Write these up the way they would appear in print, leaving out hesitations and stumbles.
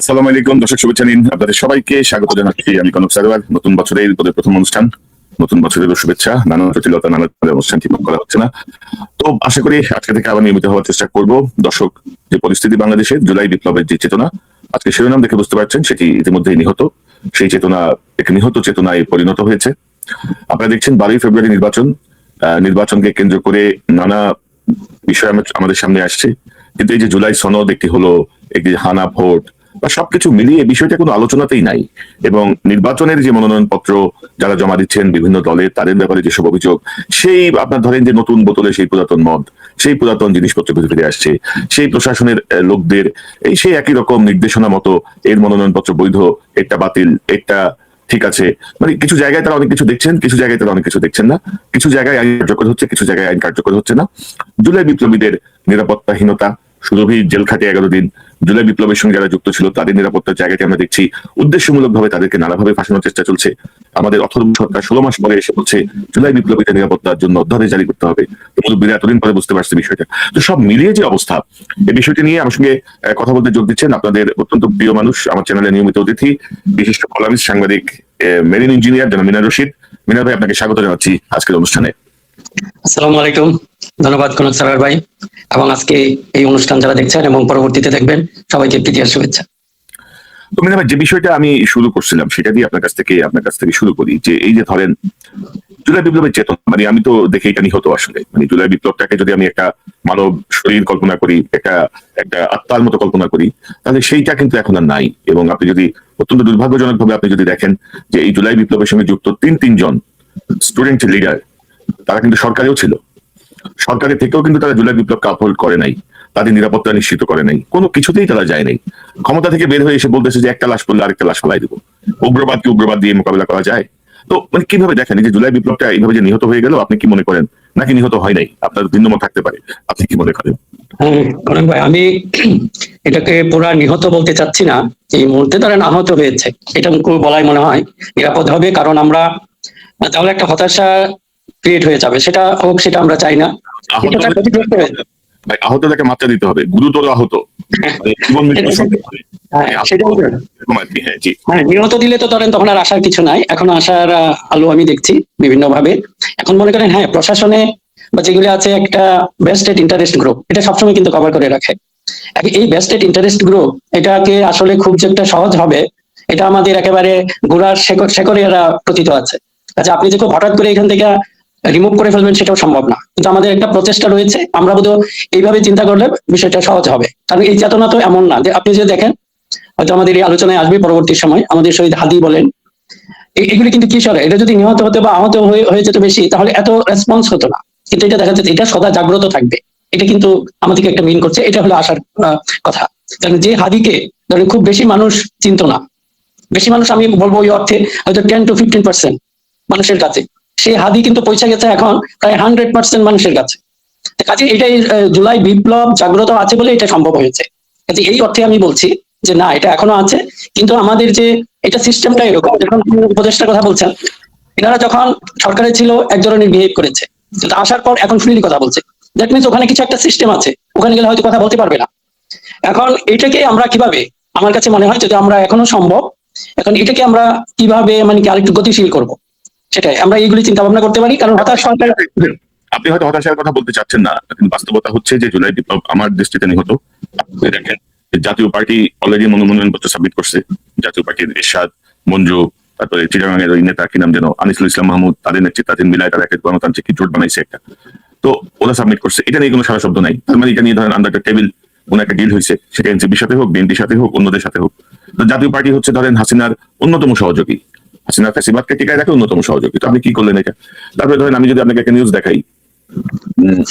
আসসালামু আলাইকুম দর্শক, শুভেচ্ছা নিন। আপনাদের সবাইকে স্বাগত জানাচ্ছি আমি কনক সারোয়ার। নতুন বছরের প্রথম অনুষ্ঠান, নতুন বছরের শুভেচ্ছা। নানা জটিলতা, নানা অনুষ্ঠান ঠিক করা হচ্ছে না, তো আশা করি আজকে থেকে আবার নিয়মিত হওয়ার চেষ্টা করব। দর্শক, যে পরিস্থিতি বাংলাদেশের জুলাই বিপ্লবের যে চেতনা, আজকে শিরোনাম দেখে বুঝতে পারছেন সেটি ইতিমধ্যেই নিহত। সেই চেতনা এক নিহত চেতনায় পরিণত হয়েছে। আপনারা দেখছেন 12ই ফেব্রুয়ারি নির্বাচন, নির্বাচনকে কেন্দ্র করে নানা বিষয় আমাদের সামনে আসছে। কিন্তু এই যে জুলাই সনদ একটি হলো, একটি হানা ভোট বা সবকিছু মিলিয়ে বিষয়টা কোনো আলোচনাতেই নাই। এবং নির্বাচনের যে মনোনয়ন পত্র যারা জমা দিচ্ছেন বিভিন্ন দলের, তাদের ব্যাপারে যেসব অভিযোগ, সেই আপনার ধরেন যে নতুন বোতলে সেই পুরাতন মদ, সেই পুরাতন জিনিসপত্র ফিরে আসছে, সেই প্রশাসনের লোকদের এই সেই একই রকম নির্দেশনা মতো এর মনোনয়ন পত্র বৈধ, একটা বাতিল, একটা ঠিক আছে। মানে কিছু জায়গায় তারা অনেক কিছু দেখছেন, কিছু জায়গায় তারা অনেক কিছু দেখছেন না। কিছু জায়গায় আইন কার্যকর হচ্ছে, কিছু জায়গায় আইন কার্যকর হচ্ছে না। জুলাই বিপ্লবীদের নিরাপত্তাহীনতা, সুরভি জেল খাটে 11 দিন। জুলাই বিপ্লবের সঙ্গে যারা যুক্ত ছিল তাদের নিরাপত্তার জায়গাটি আমরা দেখছি উদ্দেশ্যমূলক ভাবে তাদেরকে নানাভাবে ফাঁসানোর চেষ্টা চলছে। আমাদের অথর্ব সরকার 16 মাস পরে এসে বলছে জুলাই বিপ্লবীদের নিরাপত্তার জন্য অধ্যাদেশ জারি করতে হবে। মুরব্বীরা এতদিন পরে বুঝতে পারছে বিষয়টা। তো সব মিলিয়ে যে অবস্থা, এই বিষয়টি নিয়ে আমার সঙ্গে কথা বলতে যোগ দিচ্ছেন আপনাদের অত্যন্ত প্রিয় মানুষ, আমার চ্যানেলের নিয়মিত অতিথি, বিশিষ্ট কলামিস্ট, সাংবাদিক, মেরিন ইঞ্জিনিয়ার জনাব মিনার রশিদ। মিনার ভাই, আপনাকে স্বাগত জানাচ্ছি আজকের অনুষ্ঠানে। আসসালামু আলাইকুম, ধন্যবাদ কনক সারোয়ার ভাই, এবং আজকে এই অনুষ্ঠান যারা দেখছেন এবং পরবর্তীতে দেখবেন সবাইকে প্রীতীয় শুভেচ্ছা। তো মিনা ভাই, যে বিষয়টা আমি শুরু করছিলাম সেটা দিয়ে আপনার কাছ থেকে শুরু করি। যে এই যে ধরেন জুলাই বিপ্লবের চেতনা, মানে আমি তো দেখে এটা নিহত আসলে। মানে জুলাই বিপ্লবটাকে যদি আমি একটা মানব শরীর কল্পনা করি, একটা একটা আত্মার মতো কল্পনা করি, তাহলে সেইটা কিন্তু এখন আর নাই। এবং আপনি যদি অত্যন্ত দুর্ভাগ্যজনক ভাবে আপনি যদি দেখেন যে এই জুলাই বিপ্লবের সঙ্গে যুক্ত তিনজন স্টুডেন্ট লিডার, তারা কিন্তু সরকারেও ছিল, সরকারের থেকেও কিন্তু তারা জুলাই বিপ্লবকে আপহোল্ড করে নাই, তাদের নিরাপত্তা নিশ্চিত করে নাই, কোনো কিছুতেই তারা যায় নাই। ক্ষমতা থেকে বের হয়ে এসে বলতেছে যে একটা লাশ পড়লে আরেকটা লাশ ফেলাই দেবো। উগ্রবাদকে উগ্রবাদ দিয়ে মোকাবিলা করা যায়? তো মানে কিভাবে দেখেন এই যে জুলাই বিপ্লবটা এইভাবে যে নিহত হয়ে গেল, আপনি কি মনে করেন? নাকি নিহত হয় নাই? আপনার ভিন্ন মত থাকতে পারে, আপনি কি মনে করেন? হ্যাঁ কনক ভাই, আমি এটাকে পুরা নিহত বলতে চাচ্ছি না। এই মুহূর্তে তারা আহত হয়েছে, এটা বলাই মনে হয় নিরাপদ হবে। কারণ আমরা তাহলে একটা হতাশা ক্রিয়েট হয়ে যাবে, সেটা হোক, সেটা আমরা চাই না। ভাই, আহতটাকে মাত্রা দিতে হবে, গুরুতর আহত, জীবন মৃত্যু নিহত দিলে তো ধরেন তখন আর আসার কিছু নাই। এখন আসার আলো আমি দেখছি বিভিন্ন ভাবে। এখন মনে করেন হ্যাঁ, প্রশাসনে বা যেগুলি আছে একটা বেস্টেড ইন্টারেস্ট গ্রুপ, এটা সবসময় কিন্তু কভার করে রাখে। এই বেস্টেড ইন্টারেস্ট গ্রুপ এটাকে আসলে খুব যে একটা সহজ হবে, এটা আমাদের একেবারে গোড়ার শেকড়ে এরা প্রতীত আছে। আচ্ছা, আপনি যে খুব হঠাৎ করে এখান থেকে রিমুভ করে ফেলবেন সেটাও সম্ভব না, কিন্তু আমাদের একটা প্রচেষ্টা রয়েছে। আমরা বোধহয় এইভাবে চিন্তা করলে বিষয়টা সহজ হবে। কারণ এই চেতনা তো এমন না যে আপনি যে দেখেন, হয়তো আমাদের এই আলোচনায় আসবে পরবর্তী সময়, আমাদের শহীদ হাদি বলেন, এগুলি কিন্তু কি সরে, এটা যদি নিহত হতে বা আহত হয়ে যেত বেশি, তাহলে এত রেসপন্স হতো না। কিন্তু এটা দেখা যাচ্ছে এটা সদা জাগ্রত থাকবে, এটা কিন্তু আমাদেরকে একটা মিন করছে। এটা হলো আসার কথা। কারণ যে হাদিকে ধরেন খুব বেশি মানুষ চিনত না, বেশি মানুষ আমি বলবো ওই অর্থে হয়তো 10 to 15% মানুষের কাছে, সেই হাদি কিন্তু পৌঁছে গেছে এখন প্রায় 100% মানুষের কাছে। কাজে এটাই জুলাই বিপ্লব জাগ্রত আছে বলে এটা সম্ভব হয়েছে। কাজে এই অর্থে আমি বলছি যে না, এটা এখনো আছে। কিন্তু আমাদের যে এটা সিস্টেমটা এরকম, যখন উপদেষ্টার কথা বলছেন, এনারা যখন সরকারে ছিল এক ধরনের বিহেভ করেছে, কিন্তু আসার পর এখন ফ্রিলি কথা বলছে। দ্যাট মিনস ওখানে কিছু একটা সিস্টেম আছে, ওখানে গেলে হয়তো কথা বলতে পারবে না। এখন এটাকে আমরা কিভাবে, আমার কাছে মনে হয় যদি আমরা এখনো সম্ভব, এখন এটাকে আমরা কিভাবে মানে কি আরেকটু গতিশীল করব, সেটাই আমরা এইগুলি চিন্তা ভাবনা করতে পারি। কারণ হতাশ সরকার, আপনি হয়তো হতাশার কথা বলতে চাচ্ছেন না, কিন্তু বাস্তবতা হচ্ছে যে জুলাই বিপ্লব আমার দৃষ্টিতে নিহত। দেখেন, জাতীয় পার্টি অলরেডি মনোনয়ন পত্র সাবমিট করছে। জাতীয় পার্টির এরশাদ, মঞ্জু, তারপরে চিটাগাঙের ওই নেতা কি নাম যেন, আনিসুল ইসলাম মাহমুদ, তাদের নেতৃত্বাধীন মিলায় তারা একটা গণতান্ত্রিক জোট বানাইছে একটা। তো ওরা সাবমিট করছে, এটা নিয়ে কোনো সারা শব্দ নাই। তার মানে এটা নিয়ে ধরেন আন্ডার দ্য টেবিল কোন একটা ডিল হয়েছে, সেটা এনসিপির সাথে হোক, বিএনপির সাথে হোক, অন্যদের সাথে হোক। তো জাতীয় পার্টি হচ্ছে ধরেন হাসিনার অন্যতম সহযোগী, হাসিনা ফ্যাসিবাদকে টিকায় রাখে অন্যতম সহযোগী। তো আপনি কি করলেন এটা? তারপরে ধরেন আমি যদি আপনাকে একটা নিউজ দেখাই,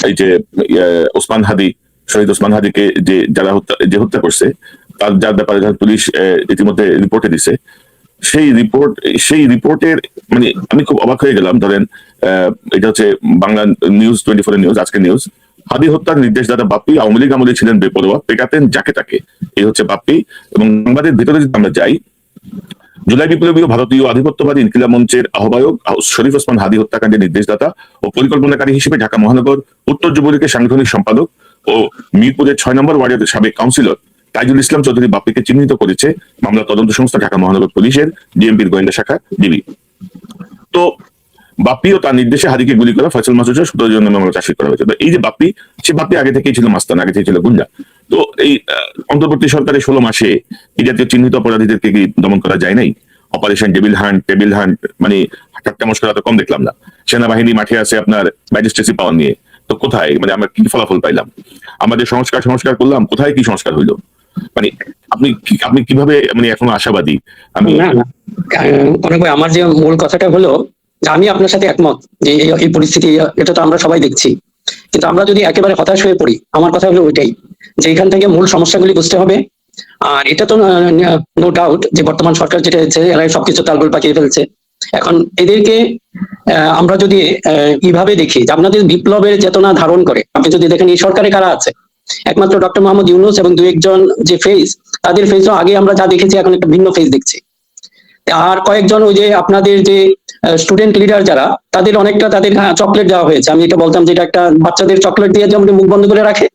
এই যে ওসমান হাদি, শহীদ ওসমান হাদিকে যে যারা হত্যা করছে, তার যার ব্যাপারে পুলিশ ইতিমধ্যে রিপোর্টে দিছে, সেই রিপোর্টের মানে আমি খুব অবাক হয়ে গেলাম। ধরেন এটা হচ্ছে বাংলা নিউজ 24 নিউজ, আজকের নিউজ। হাদি হত্যার নির্দেশদাতা বাপ্পি আওয়ামী লীগ আমলে ছিলেন বেপরোয়া, পেটাতেন যাকে তাকে। এই হচ্ছে বাপ্পি। এবং সংবাদের ভিতরে যদি আমরা যাই, জুলাই বিপ্লবীয় ভারতীয় আধিপত্যবাদী ইনকিলাব মঞ্চের আহ্বায়ক শরীফ ওসমান হাদি হত্যাকাণ্ডের নির্দেশদাতা ও পরিকল্পনাকারী হিসেবে ঢাকা মহানগর উত্তর যুবলীগের সাংগঠনিক সম্পাদক ও মিরপুরের 6 নম্বর ওয়ার্ডের সাবেক কাউন্সিলর তাইজুল ইসলাম চৌধুরী বাপ্পিকে চিহ্নিত করেছে মামলা তদন্ত সংস্থা ঢাকা মহানগর পুলিশের ডিএমপির গোয়েন্দা শাখা ডিবি। তো বাপ্পি ও তার নির্দেশে হাদিকে গুলি করা ফয়সাল মাসুদ 17 জনের মামলা চার্জশিট করা হয়েছে। তো এই যে বাপ্পি, সে বাপ্পি আগে থেকেই ছিল মাস্তান, আগে থেকেই ছিল গুন্ডা। তো এই অন্তর্বর্তী সরকারের 16 মাসে এই জাতীয় চিহ্নিত অপরাধীদেরকে কি দমন করা যায় নাই? অপারেশন টেবিল হান্ট মানে ঠাট্টা মশকরা তো কম দেখলাম না। সেনাবাহিনী মাঠে আছে আপনার ম্যাজিস্ট্রেসি পাওয়ার নিয়ে, তো কোথায় মানে আমরা কি ফলাফল পাইলাম? আমাদের সংস্কার করলাম, কোথায় কি সংস্কার হইলো? মানে আপনি কিভাবে মানে এখনো আশাবাদী? আমি না না, অনেক ভাই, আমার যে মূল কথাটা হলো যে আমি আপনার সাথে একমত যে এই পরিস্থিতি, এটা তো আমরা সবাই দেখছি। কিন্তু আমরা যদি একেবারে হতাশ হয়ে পড়ি, আমার কথা হলো ওইটাই যে এখান থেকে মূল সমস্যাগুলি বুঝতে হবে। আর এটা তো নো ডাউট যে বর্তমান সরকার যেটা হচ্ছে, এরা সবকিছু তালগোল পাকিয়ে ফেলছে। এখন এদেরকে আমরা যদি এইভাবে দেখি যে আপনাদের বিপ্লবের চেতনা ধারণ করে, আপনি যদি দেখেন এই সরকারে কারা আছে, একমাত্র ডক্টর মোহাম্মদ ইউনূস এবং দু একজন যে ফেস, তাদের ফেসও আগে আমরা যা দেখেছি এখন একটা ভিন্ন ফেস দেখছি। আর কয়েকজন ওই যে আপনাদের যে স্টুডেন্ট লিডার যারা, তাদের অনেকটা তাদের চকলেট দেওয়া হয়েছে। আমি এটা বলতাম যেটা একটা বাচ্চাদের চকলেট দিয়ে যেমন মুখ বন্ধ করে রাখে,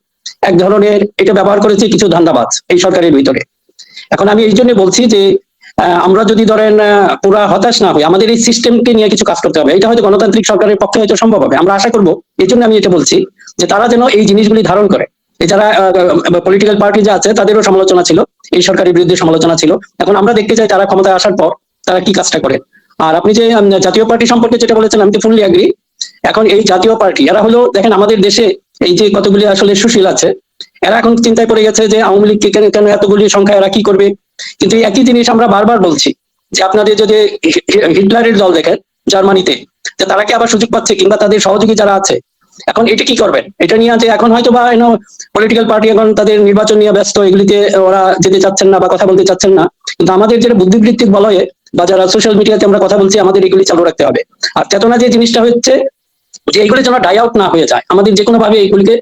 এক ধরনের এটা ব্যবহার করেছে কিছু ধান্দাবাজ এই সরকারের ভিতরে। এখন আমি এই জন্য বলছি যে আমরা যদি ধরেন পুরা হতাশ না হই, আমাদের এই সিস্টেমকে নিয়ে কিছু কাজ করতে হবে। এটা হয়তো গণতান্ত্রিক সরকারের পক্ষে হয়তো সম্ভব হবে, আমরা আশা করবো। এই জন্য আমি এটা বলছি যে তারা যেন এই জিনিসগুলি ধারণ করে। এই যারা পলিটিক্যাল পার্টি যা আছে তাদেরও সমালোচনা ছিল, এই সরকারের বিরুদ্ধে সমালোচনা ছিল। এখন আমরা দেখতে চাই তারা ক্ষমতায় আসার পর তারা কি কাজটা করে। আর আপনি যে জাতীয় পার্টি সম্পর্কে যেটা বলেছেন, আমি তো ফুললি এগ্রি। এখন এই জাতীয় পার্টি এরা হলো, দেখেন আমাদের দেশে এই যে কতগুলি আসলে সুশীল আছে, এরা এখন চিন্তায় পড়ে গেছে যে আওয়ামী লীগকে কেন এতগুলি সংখ্যা এরা কি করবে। কিন্তু একই জিনিস আমরা বারবার বলছি যে আপনাদের যদি হিটলারের দল দেখেন জার্মানিতে, যে তারা কি আবার সুযোগ পাচ্ছে, কিংবা তাদের সহযোগী যারা আছে, এখন এটা কি করবেন? এটা নিয়ে যে এখন হয়তো বা পলিটিক্যাল পার্টি এখন তাদের নির্বাচন নিয়ে ব্যস্ত, এগুলিতে ওরা যেতে চাচ্ছেন না বা কথা বলতে চাচ্ছেন না। কিন্তু আমাদের যেটা বুদ্ধিবৃত্তিক বলয়ে বা যারা সোশ্যাল মিডিয়াতে আমরা কথা বলছি, আমাদের এগুলি চালু রাখতে হবে। আর চেতনা যে জিনিসটা হচ্ছে যে এইগুলি যেন ডাই আউট না হয়ে যায়, আমাদের যে কোনো ভাবে এইগুলিকে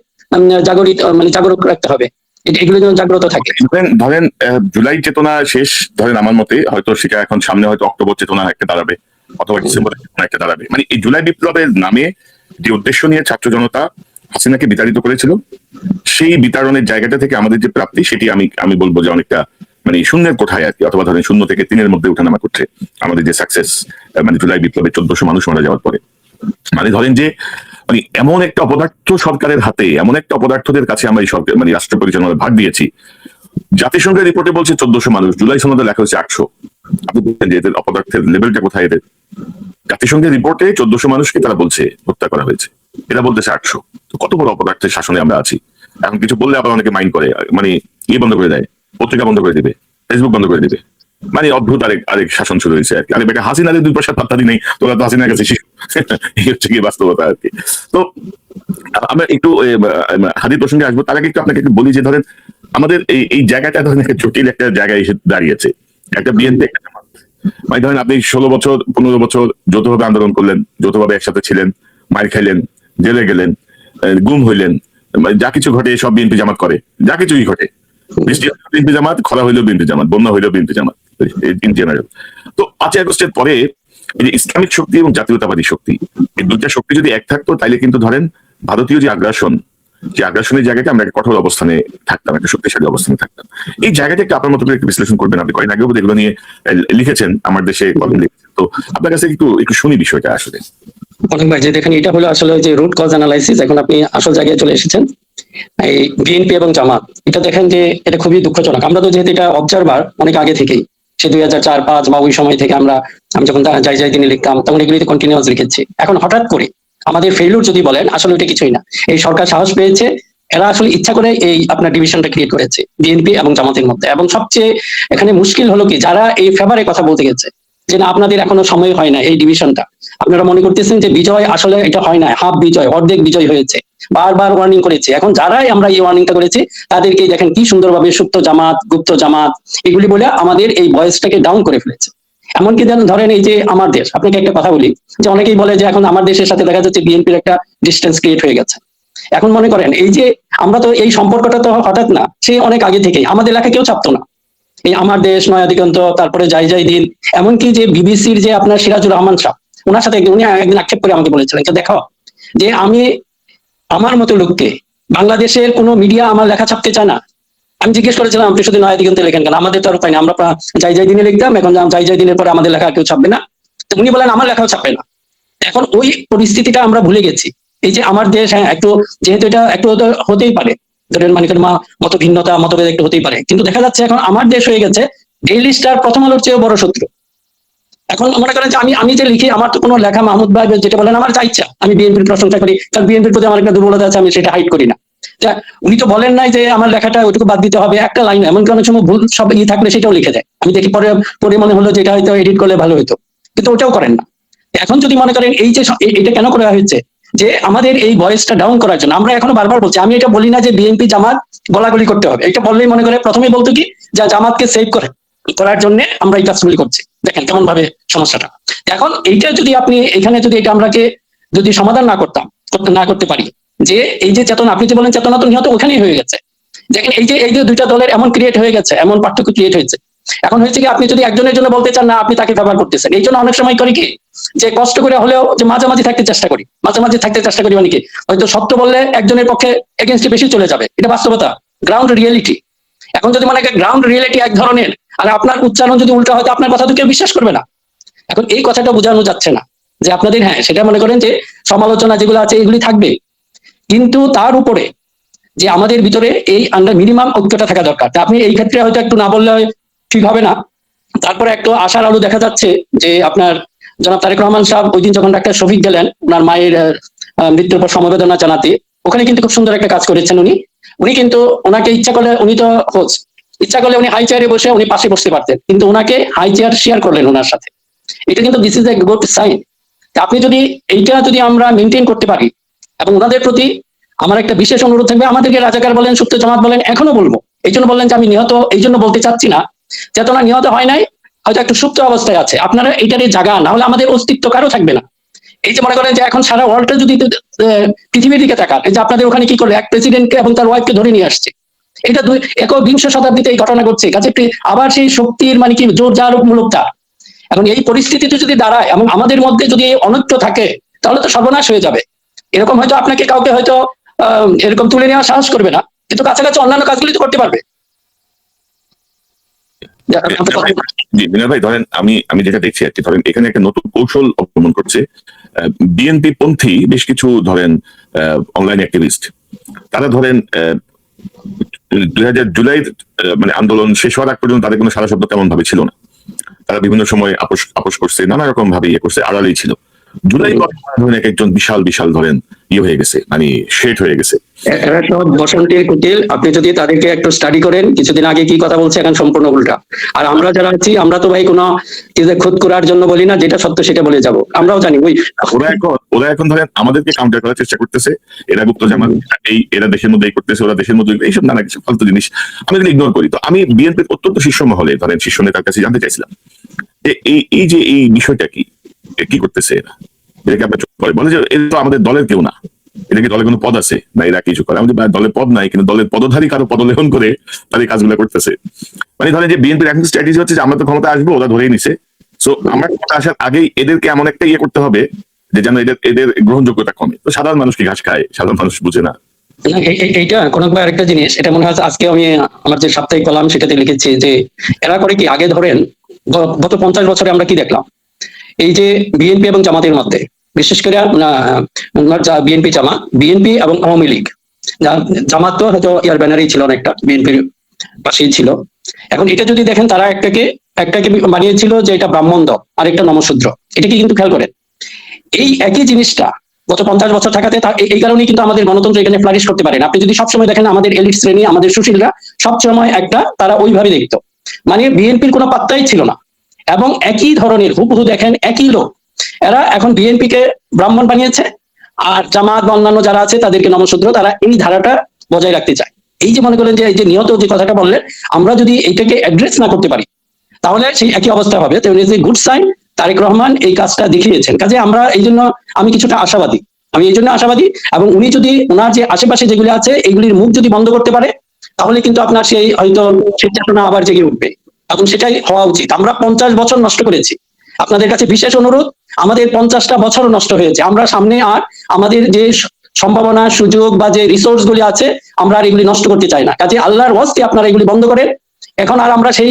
জাগরুক রাখতে হবে, এগুলো যেন জাগ্রত থাকে। ধরেন জুলাই চেতনা শেষ, ধরেন আমার মতে হয়তো সেটা এখন সামনে হয়তো অক্টোবর চেতনা একটা দাঁড়াবে, অথবা ডিসেম্বর চেতনা একটা দাঁড়াবে। মানে এই জুলাই বিপ্লবের নামে যে উদ্দেশ্য নিয়ে ছাত্র জনতা হাসিনাকে বিতাড়িত করেছিল, সেই বিতাড়নের জায়গাটা থেকে আমাদের যে প্রাপ্তি, সেটি আমি বলবো যে অনেকটা মানে শূন্যের কোঠায় আর কি, অথবা ধরেন 0 থেকে 3-এর মধ্যে উঠানামা করছে আমাদের যে সাকসেস। মানে জুলাই বিপ্লবে 1400 মানুষ মারা যাওয়ার পরে, মানে ধরেন যে মানে এমন একটা অপদার্থ সরকারের হাতে, এমন একটা অপদার্থদের কাছে আমরা এই সরকার মানে রাষ্ট্র পরিচালনার ভাগ দিয়েছি। জাতিসংঘের রিপোর্টে বলছে 1400 মানুষ, জুলাই সনদে লেখা হচ্ছে 800। আপনি বলছেন যে এদের অপদার্থের লেভেলটা কোথায় এদের? জাতিসংঘের রিপোর্টে 1400 মানুষকে তারা বলছে হত্যা করা হয়েছে, এরা বলতেছে 800। তো কত বড় অপদার্থের শাসনে আমরা আছি। এখন কিছু বললে আবার অনেকে মাইন্ড করে, মানে বন্ধ করে দেয়, পত্রিকা বন্ধ করে দিবে, ফেসবুক বন্ধ করে দিবে। মানে অদ্ভুত আরেক শাসন শুরু হয়েছে আর কি। আরে বেটা, হাসিনাদের 2 পয়সা পাত্তা নেই, তোরা তো হাসিনার কাছে শিশু। এই হচ্ছে কি বাস্তবতা আর কি। তো আমরা একটু হাদির প্রসঙ্গে আসবো, তার আগে একটু আপনাকে একটু বলি যে ধরেন আমাদের এই জায়গাটা ধরেন একটা জটিল একটা জায়গায় এসে দাঁড়িয়েছে। একটা বিএনপি, মানে ধরেন আপনি 16 বছর 15 বছর যৌথভাবে আন্দোলন করলেন, যৌথভাবে একসাথে ছিলেন, মার খাইলেন, জেলে গেলেন, গুম হইলেন, যা কিছু ঘটে সব বিএনপি জামাত করে, যা কিছুই ঘটে, বৃষ্টি বিএনপি জামাত, খরা হইলেও বিএনপি জামাত, বন্যা হইলেও বিএনপি জামাত ইন জেনারেল। তো 5 আগস্টের পরে এই যে ইসলামিক শক্তি এবং জাতীয়তাবাদী শক্তি, এই দুইটা শক্তি যদি এক থাকতো, তাইলে কিন্তু ধরেন ভারতীয় যে আগ্রাসনের জায়গাটা আমরা একটা কঠোর অবস্থানে থাকতাম, একটা শক্তিশালী অবস্থানে থাকতাম। এই জায়গাটা একটু আপনার মতো করে একটু বিশ্লেষণ করবেন। আপনি কয়েকদিন আগেও এগুলো নিয়ে লিখেছেন, আমার দেশে কলম লিখেছেন, তো আপনার কাছে একটু শুনি বিষয়টা আসলে। অনেক ভাই, যে দেখেন এটা হলো আসলে যে রুট কজ অ্যানালাইসিস, এখন আপনি আসল জায়গায় চলে এসেছেন। এই বিএনপি এবং জামাত, এটা দেখেন যে এটা খুবই দুঃখজনক। আমরা তো যেহেতু এটা অবজারভার অনেক আগে থেকেই, সে 2004-5 বা ওই সময় থেকে আমি যখন যাই দিনে লিখতাম, তখন এগুলিতে কন্টিনিউয়াস লিখেছি। এখন হঠাৎ করে আমাদের ফেইলুর যদি বলেন, আসলে ওইটা কিছুই না। এই সরকার সাহস পেয়েছে, এরা আসলে ইচ্ছা করে এই আপনার ডিভিশনটা ক্রিয়েট করেছে বিএনপি এবং জামাতের মধ্যে। এবং সবচেয়ে এখানে মুশকিল হলো কি, যারা এই ফেভারে কথা বলতে গেছে যে না আপনাদের এখনো সময় হয় না এই ডিভিশনটা, আপনারা মনে করতেছেন যে বিজয়, আসলে এটা হয় না, হাফ বিজয়, অর্ধেক বিজয় হয়েছে, বারবার ওয়ার্নিং করেছে। এখন যারাই আমরা এই ওয়ার্নিংটা করেছি তাদেরকে দেখেন কি সুন্দরভাবে সুপ্ত জামাত, গুপ্ত জামাত এগুলি বলে আমাদের এই ভয়েসটাকে ডাউন করে ফেলেছে। এমনকি ধরেন এই যে আমার দেশ, আপনাকে একটা কথা বলি যে অনেকেই বলে যে এখন আমার দেশের সাথে দেখা যাচ্ছে বিএনপির একটা ডিস্টেন্স ক্রিয়েট হয়ে গেছে। এখন মনে করেন এই যে আমরা তো এই সম্পর্কটা তো হঠাৎ না, সে অনেক আগে থেকেই আমাদের লেখা কেউ ছাপতো না। এই আমার দেশ, নয়া দিগন্ত, তারপরে যাই দিন, এমনকি যে বিবিসির যে আপনার সিরাজুর রহমান সাহেব, ওনার সাথে উনি একদিন আক্ষেপ করে আমাকে বলেছিলেন যে দেখো, যে আমি আমার মতো লোককে বাংলাদেশের কোনো মিডিয়া আমার লেখা ছাপতে চায় না, আমি জিজ্ঞেস করেছিলাম আপনি শুধু নয়া দিগন্তে লেখেন কেন, আমাদের তো আর তাই না, আমরা যাই যাই দিনে লিখতাম, এখন যাই যাই দিনের পরে আমাদের লেখা আর কেউ ছাপবে না। তো উনি বলেন আমার লেখাও ছাপবে না। এখন ওই পরিস্থিতিটা আমরা ভুলে গেছি। এই যে আমার দেশ, হ্যাঁ একটু, যেহেতু এটা একটু হতেই পারে, ধরেন মানে মত ভিন্নতা মতভেদ একটু হতেই পারে, কিন্তু দেখা যাচ্ছে এখন আমার দেশ হয়ে গেছে ডেইলি স্টার প্রথম আলোর চেয়ে বড় শত্রু। এখন মনে করেন যে আমি যে লিখি, আমার তো কোনো লেখা মাহমুদ ভাই যেটা বলেন আমার যা ইচ্ছা, আমি বিএনপির প্রশংসা করি, কারণ বিএনপির প্রতি আমার একটা দুর্বলতা আছে, আমি সেটা হাইড করি না। উনি তো বলেন নাই যে আমার লেখাটা ওইটুকু বাদ দিতে হবে, একটা লাইন, এমনকি অনেক সময় ভুল সব থাকলে সেটাও লিখে দেয়, আমি দেখি পরে পরে মনে হলো যে এটা হয়তো এডিট করলে ভালো হতো, কিন্তু ওটাও করেন না। এখন যদি মনে করেন এই যে এটা কেন করা হয়েছে, যে আমাদের এই ভয়েসটা ডাউন করার জন্য, আমরা এখনো বারবার বলছি, আমি এটা বলি না যে বিএনপি জামাত গলাগলি করতে হবে, এটা বললেই মনে করে প্রথমেই বলতো কি যা জামাতকে সেভ করার জন্য আমরা এই কাজগুলি করছি, দেখেন কেমন ভাবে সমস্যাটা। এখন এইটা যদি আপনি এখানে যদি এটা আমরাকে যদি সমাধান না করতে পারি, যে এই যে চেতনা, আপনি যে বলেন চেতনা তো নিহত ওখানেই হয়ে গেছে, দেখেন এই যে দুইটা দলের এমন ক্রিয়েট হয়ে গেছে, এমন পার্থক্য ক্রিয়েট হয়েছে। এখন হয়েছে কি, আপনি যদি একজনের জন্য বলতে চান না, আপনি তাকে ব্যবহার করতেছেন, এই জন্য অনেক সময় করি কি, যে কষ্ট করে হলেও যে মাঝামাঝি থাকতে চেষ্টা করি, মানে কি হয়তো সত্য বললে একজনের পক্ষে এগেনস্টে বেশি চলে যাবে, এটা বাস্তবতা, গ্রাউন্ড রিয়েলিটি। এখন যদি মনে করেন গ্রাউন্ড রিয়েলিটি এক ধরনের, আর আপনার উচ্চারণ যদি উল্টা হয়, আপনার কথা তো কেউ বিশ্বাস করবে না। এখন এই কথাটা বোঝানো যাচ্ছে না যে আপনাদের, হ্যাঁ সেটা মনে করেন যে সমালোচনা যেগুলো আছে এগুলি থাকবে, কিন্তু তার উপরে যে আমাদের ভিতরে এই আন্ডার মিনিমাম ঐক্যটা থাকা দরকার। তা আপনি এই ক্ষেত্রে হয়তো একটু না বললে ঠিক হবে না, তারপরে একটু আশার আলো দেখা যাচ্ছে যে আপনার জনাব তারেক রহমান সাহেব ওই দিন যখন ডাক্তার শফিক গেলেন ওনার মায়ের মৃত্যুর পর সমবেদনা জানাতে, ওখানে কিন্তু খুব সুন্দর একটা কাজ করেছেন উনি কিন্তু ওনাকে ইচ্ছা করলে, উনি তো হোস্ট, ইচ্ছা করলে উনি হাই চেয়ারে বসে উনি পাশে বসতে পারতেন, কিন্তু ওনাকে হাই চেয়ার শেয়ার করলেন ওনার সাথে। এটা কিন্তু this is a good sign. আপনি যদি এইটা যদি আমরা মেনটেন করতে পারি, এবং ওনাদের প্রতি আমার একটা বিশেষ অনুরোধ থাকবে, আমাদেরকে রাজাকার বলেন, সুপ্ত জামাত বলেন, এখনো বলবো, এই জন্য বললেন যে আমি নিহত, এই জন্য বলতে চাচ্ছি না, চেতনা নিহত হয় নাই, হয়তো একটু সুপ্ত অবস্থায় আছে, আপনারা এইটারে জাগা, না হলে আমাদের অস্তিত্ব কারো থাকবে না। এই যে মনে করেন যে এখন সারা ওয়ার্ল্ডটা যদি পৃথিবীর দিকে তাকান, এই যে আপনাদের ওখানে কি করলো, এক প্রেসিডেন্টকে এবং তার ওয়াইফকে ধরে নিয়ে আসছে, এটা একবিংশ শতাব্দীতে এই ঘটনা ঘটছে, কাজে আবার সেই শক্তির মানে কি জোর জারক মূলকতা। এখন এই পরিস্থিতিতে যদি দাঁড়ায় এবং আমাদের মধ্যে যদি অনৈক্য থাকে, তাহলে তো সর্বনাশ হয়ে যাবে। এরকম হয়তো আপনাকে কাউকে হয়তো এরকম তুলে নেওয়ার সাহস করবে না, কিন্তু কাছাকাছি অন্যান্য কাজগুলি তো করতে পারবে। বিনয় ভাই, ধরেন আমি যেটা দেখছি আর কি, ধরেন এখানে একটা নতুন কৌশল অবলম্বন করছে বিএনপি পন্থী বেশ কিছু ধরেন অনলাইন অ্যাক্টিভিস্ট, তারা ধরেন 2000 জুলাই মানে আন্দোলন শেষ হওয়ার আগ পর্যন্ত তাদের কোনো সারা শব্দ তেমন ভাবে ছিল না, তারা বিভিন্ন সময় আপোষ করছে, নানা রকম ভাবে ইয়ে করছে, আড়ালেই ছিল। জুলাই ধরেন এক একজন বিশাল বিশাল ধরেন ইয়ে হয়ে গেছে, মানে শেড হয়ে গেছে। বসন্তের কুটিল, আপনি যদি তাদেরকে একটু স্টাডি করেন, কিছুদিন আগে কি কথা বলছে এখন সম্পূর্ণ উল্টা। আর আমরা যারা আছি, আমরা তো ভাই কোনো খুদ করার জন্য বলি না, যেটা সত্য সেটা বলে যাব, আমরাও জানি। ওরা এখন ধরেন আমাদেরকে কাউন্টার করার চেষ্টা করতেছে, এরা গুপ্ত জামাত, এরা দেশের মধ্যে এই করতেছে, ওরা দেশের মধ্যে এইসব নানা কিছু ফালতু জিনিস আমি ইগনোর করি। তো আমি বিএনপির অত্যন্ত শীর্ষ মহলে ধরেন শীর্ষ নেতার কাছে জানতে চাইছিলাম যে এই যে এই বিষয়টা কি করতেছে এরা, এটাকে আপনার চোখ করে বলে যে এরা তো আমাদের দলের কেউ না, এটা কি দলে কোনো পদ আছে না, এরা কিছু করে, আমাদের দলের পদ নাই, কিন্তু দলের পদধারী কারো পদলেহন করে তাদের কাজগুলো করতেছে। মানে ধরেন যে বিএনপির এখন স্ট্র্যাটেজি হচ্ছে যে আমরা তো ক্ষমতা আসবো, ওরা ধরেই নিছে, সো আমরা ক্ষমতা আসার আগেই এদেরকে এমন একটা ইয়ে করতে হবে যে যেন এদের গ্রহণযোগ্যতা কমে। তো সাধারণ মানুষ কি ঘাস খায়, সাধারণ মানুষ বুঝে না। এইটা কোনো আরেকটা জিনিস, এটা মনে হয় আজকে আমি আমার যে সাপ্তাহিক কলাম সেটাতে লিখেছি, যে এরা করে কি, আগে ধরেন গত 50 বছরে আমরা কি দেখলাম, এই যে বিএনপি এবং জামাতের মধ্যে, বিশেষ করে বিএনপি এবং আওয়ামী লীগ, জামাত তো হয়তো ইয়ার ব্যানারেই ছিল, অনেকটা বিএনপির পাশেই ছিল। এখন এটা যদি দেখেন, তারা একটাকে বানিয়েছিল যে এটা ব্রাহ্মণ দল আর একটা নমশূদ্র, এটা কি কিন্তু খেয়াল করেন, এই একই জিনিসটা গত 50 বছর থাকাতে এই কারণেই কিন্তু আমাদের গণতন্ত্র এখানে ফ্লারিশ করতে পারেন। আপনি যদি সবসময় দেখেন আমাদের এলিট শ্রেণী, আমাদের সুশীলরা সবসময় তারা ওইভাবে দেখতো, মানে বিএনপির কোনো পাত্তাই ছিল না, এবং একই ধরনের হুবহু দেখেন একই লোক, এরা এখন বিএনপি কে ব্রাহ্মণ বানিয়েছে, আর জামাত বা অন্যান্য যারা আছে তাদেরকে নমশূদ্র, তারা এই ধারাটা বজায় রাখতে চায়। এই যে মনে করেন যে এই যে নিহত যে কথাটা বললেন, আমরা যদি এইটাকে অ্যাড্রেস না করতে পারি, তাহলে সেই একই অবস্থা হবে। তো গুড সাইন, তারেক রহমান এই কাজটা দেখিয়েছেন, কাজে আমরা এই জন্য আমি কিছুটা আশাবাদী, এবং উনি যদি ওনার যে আশেপাশে যেগুলি আছে এইগুলির মুখ যদি বন্ধ করতে পারে, তাহলে কিন্তু আপনার সেই হয়তো সেই চেতনা আবার জেগে উঠবে, এখন সেটাই হওয়া উচিত। আমরা 50 বছর নষ্ট করেছি, আপনাদের কাছে বিশেষ অনুরোধ, আমাদের 50টা বছর নষ্ট হয়েছে, আমরা সামনে আর আমাদের যে সম্ভাবনা, সুযোগ বা যে রিসোর্স গুলি আছে আমরা আর এগুলি নষ্ট করতে চাই না। কাজে আল্লাহর ওয়াস্তে আপনারা এগুলি বন্ধ করেন। এখন আর আমরা সেই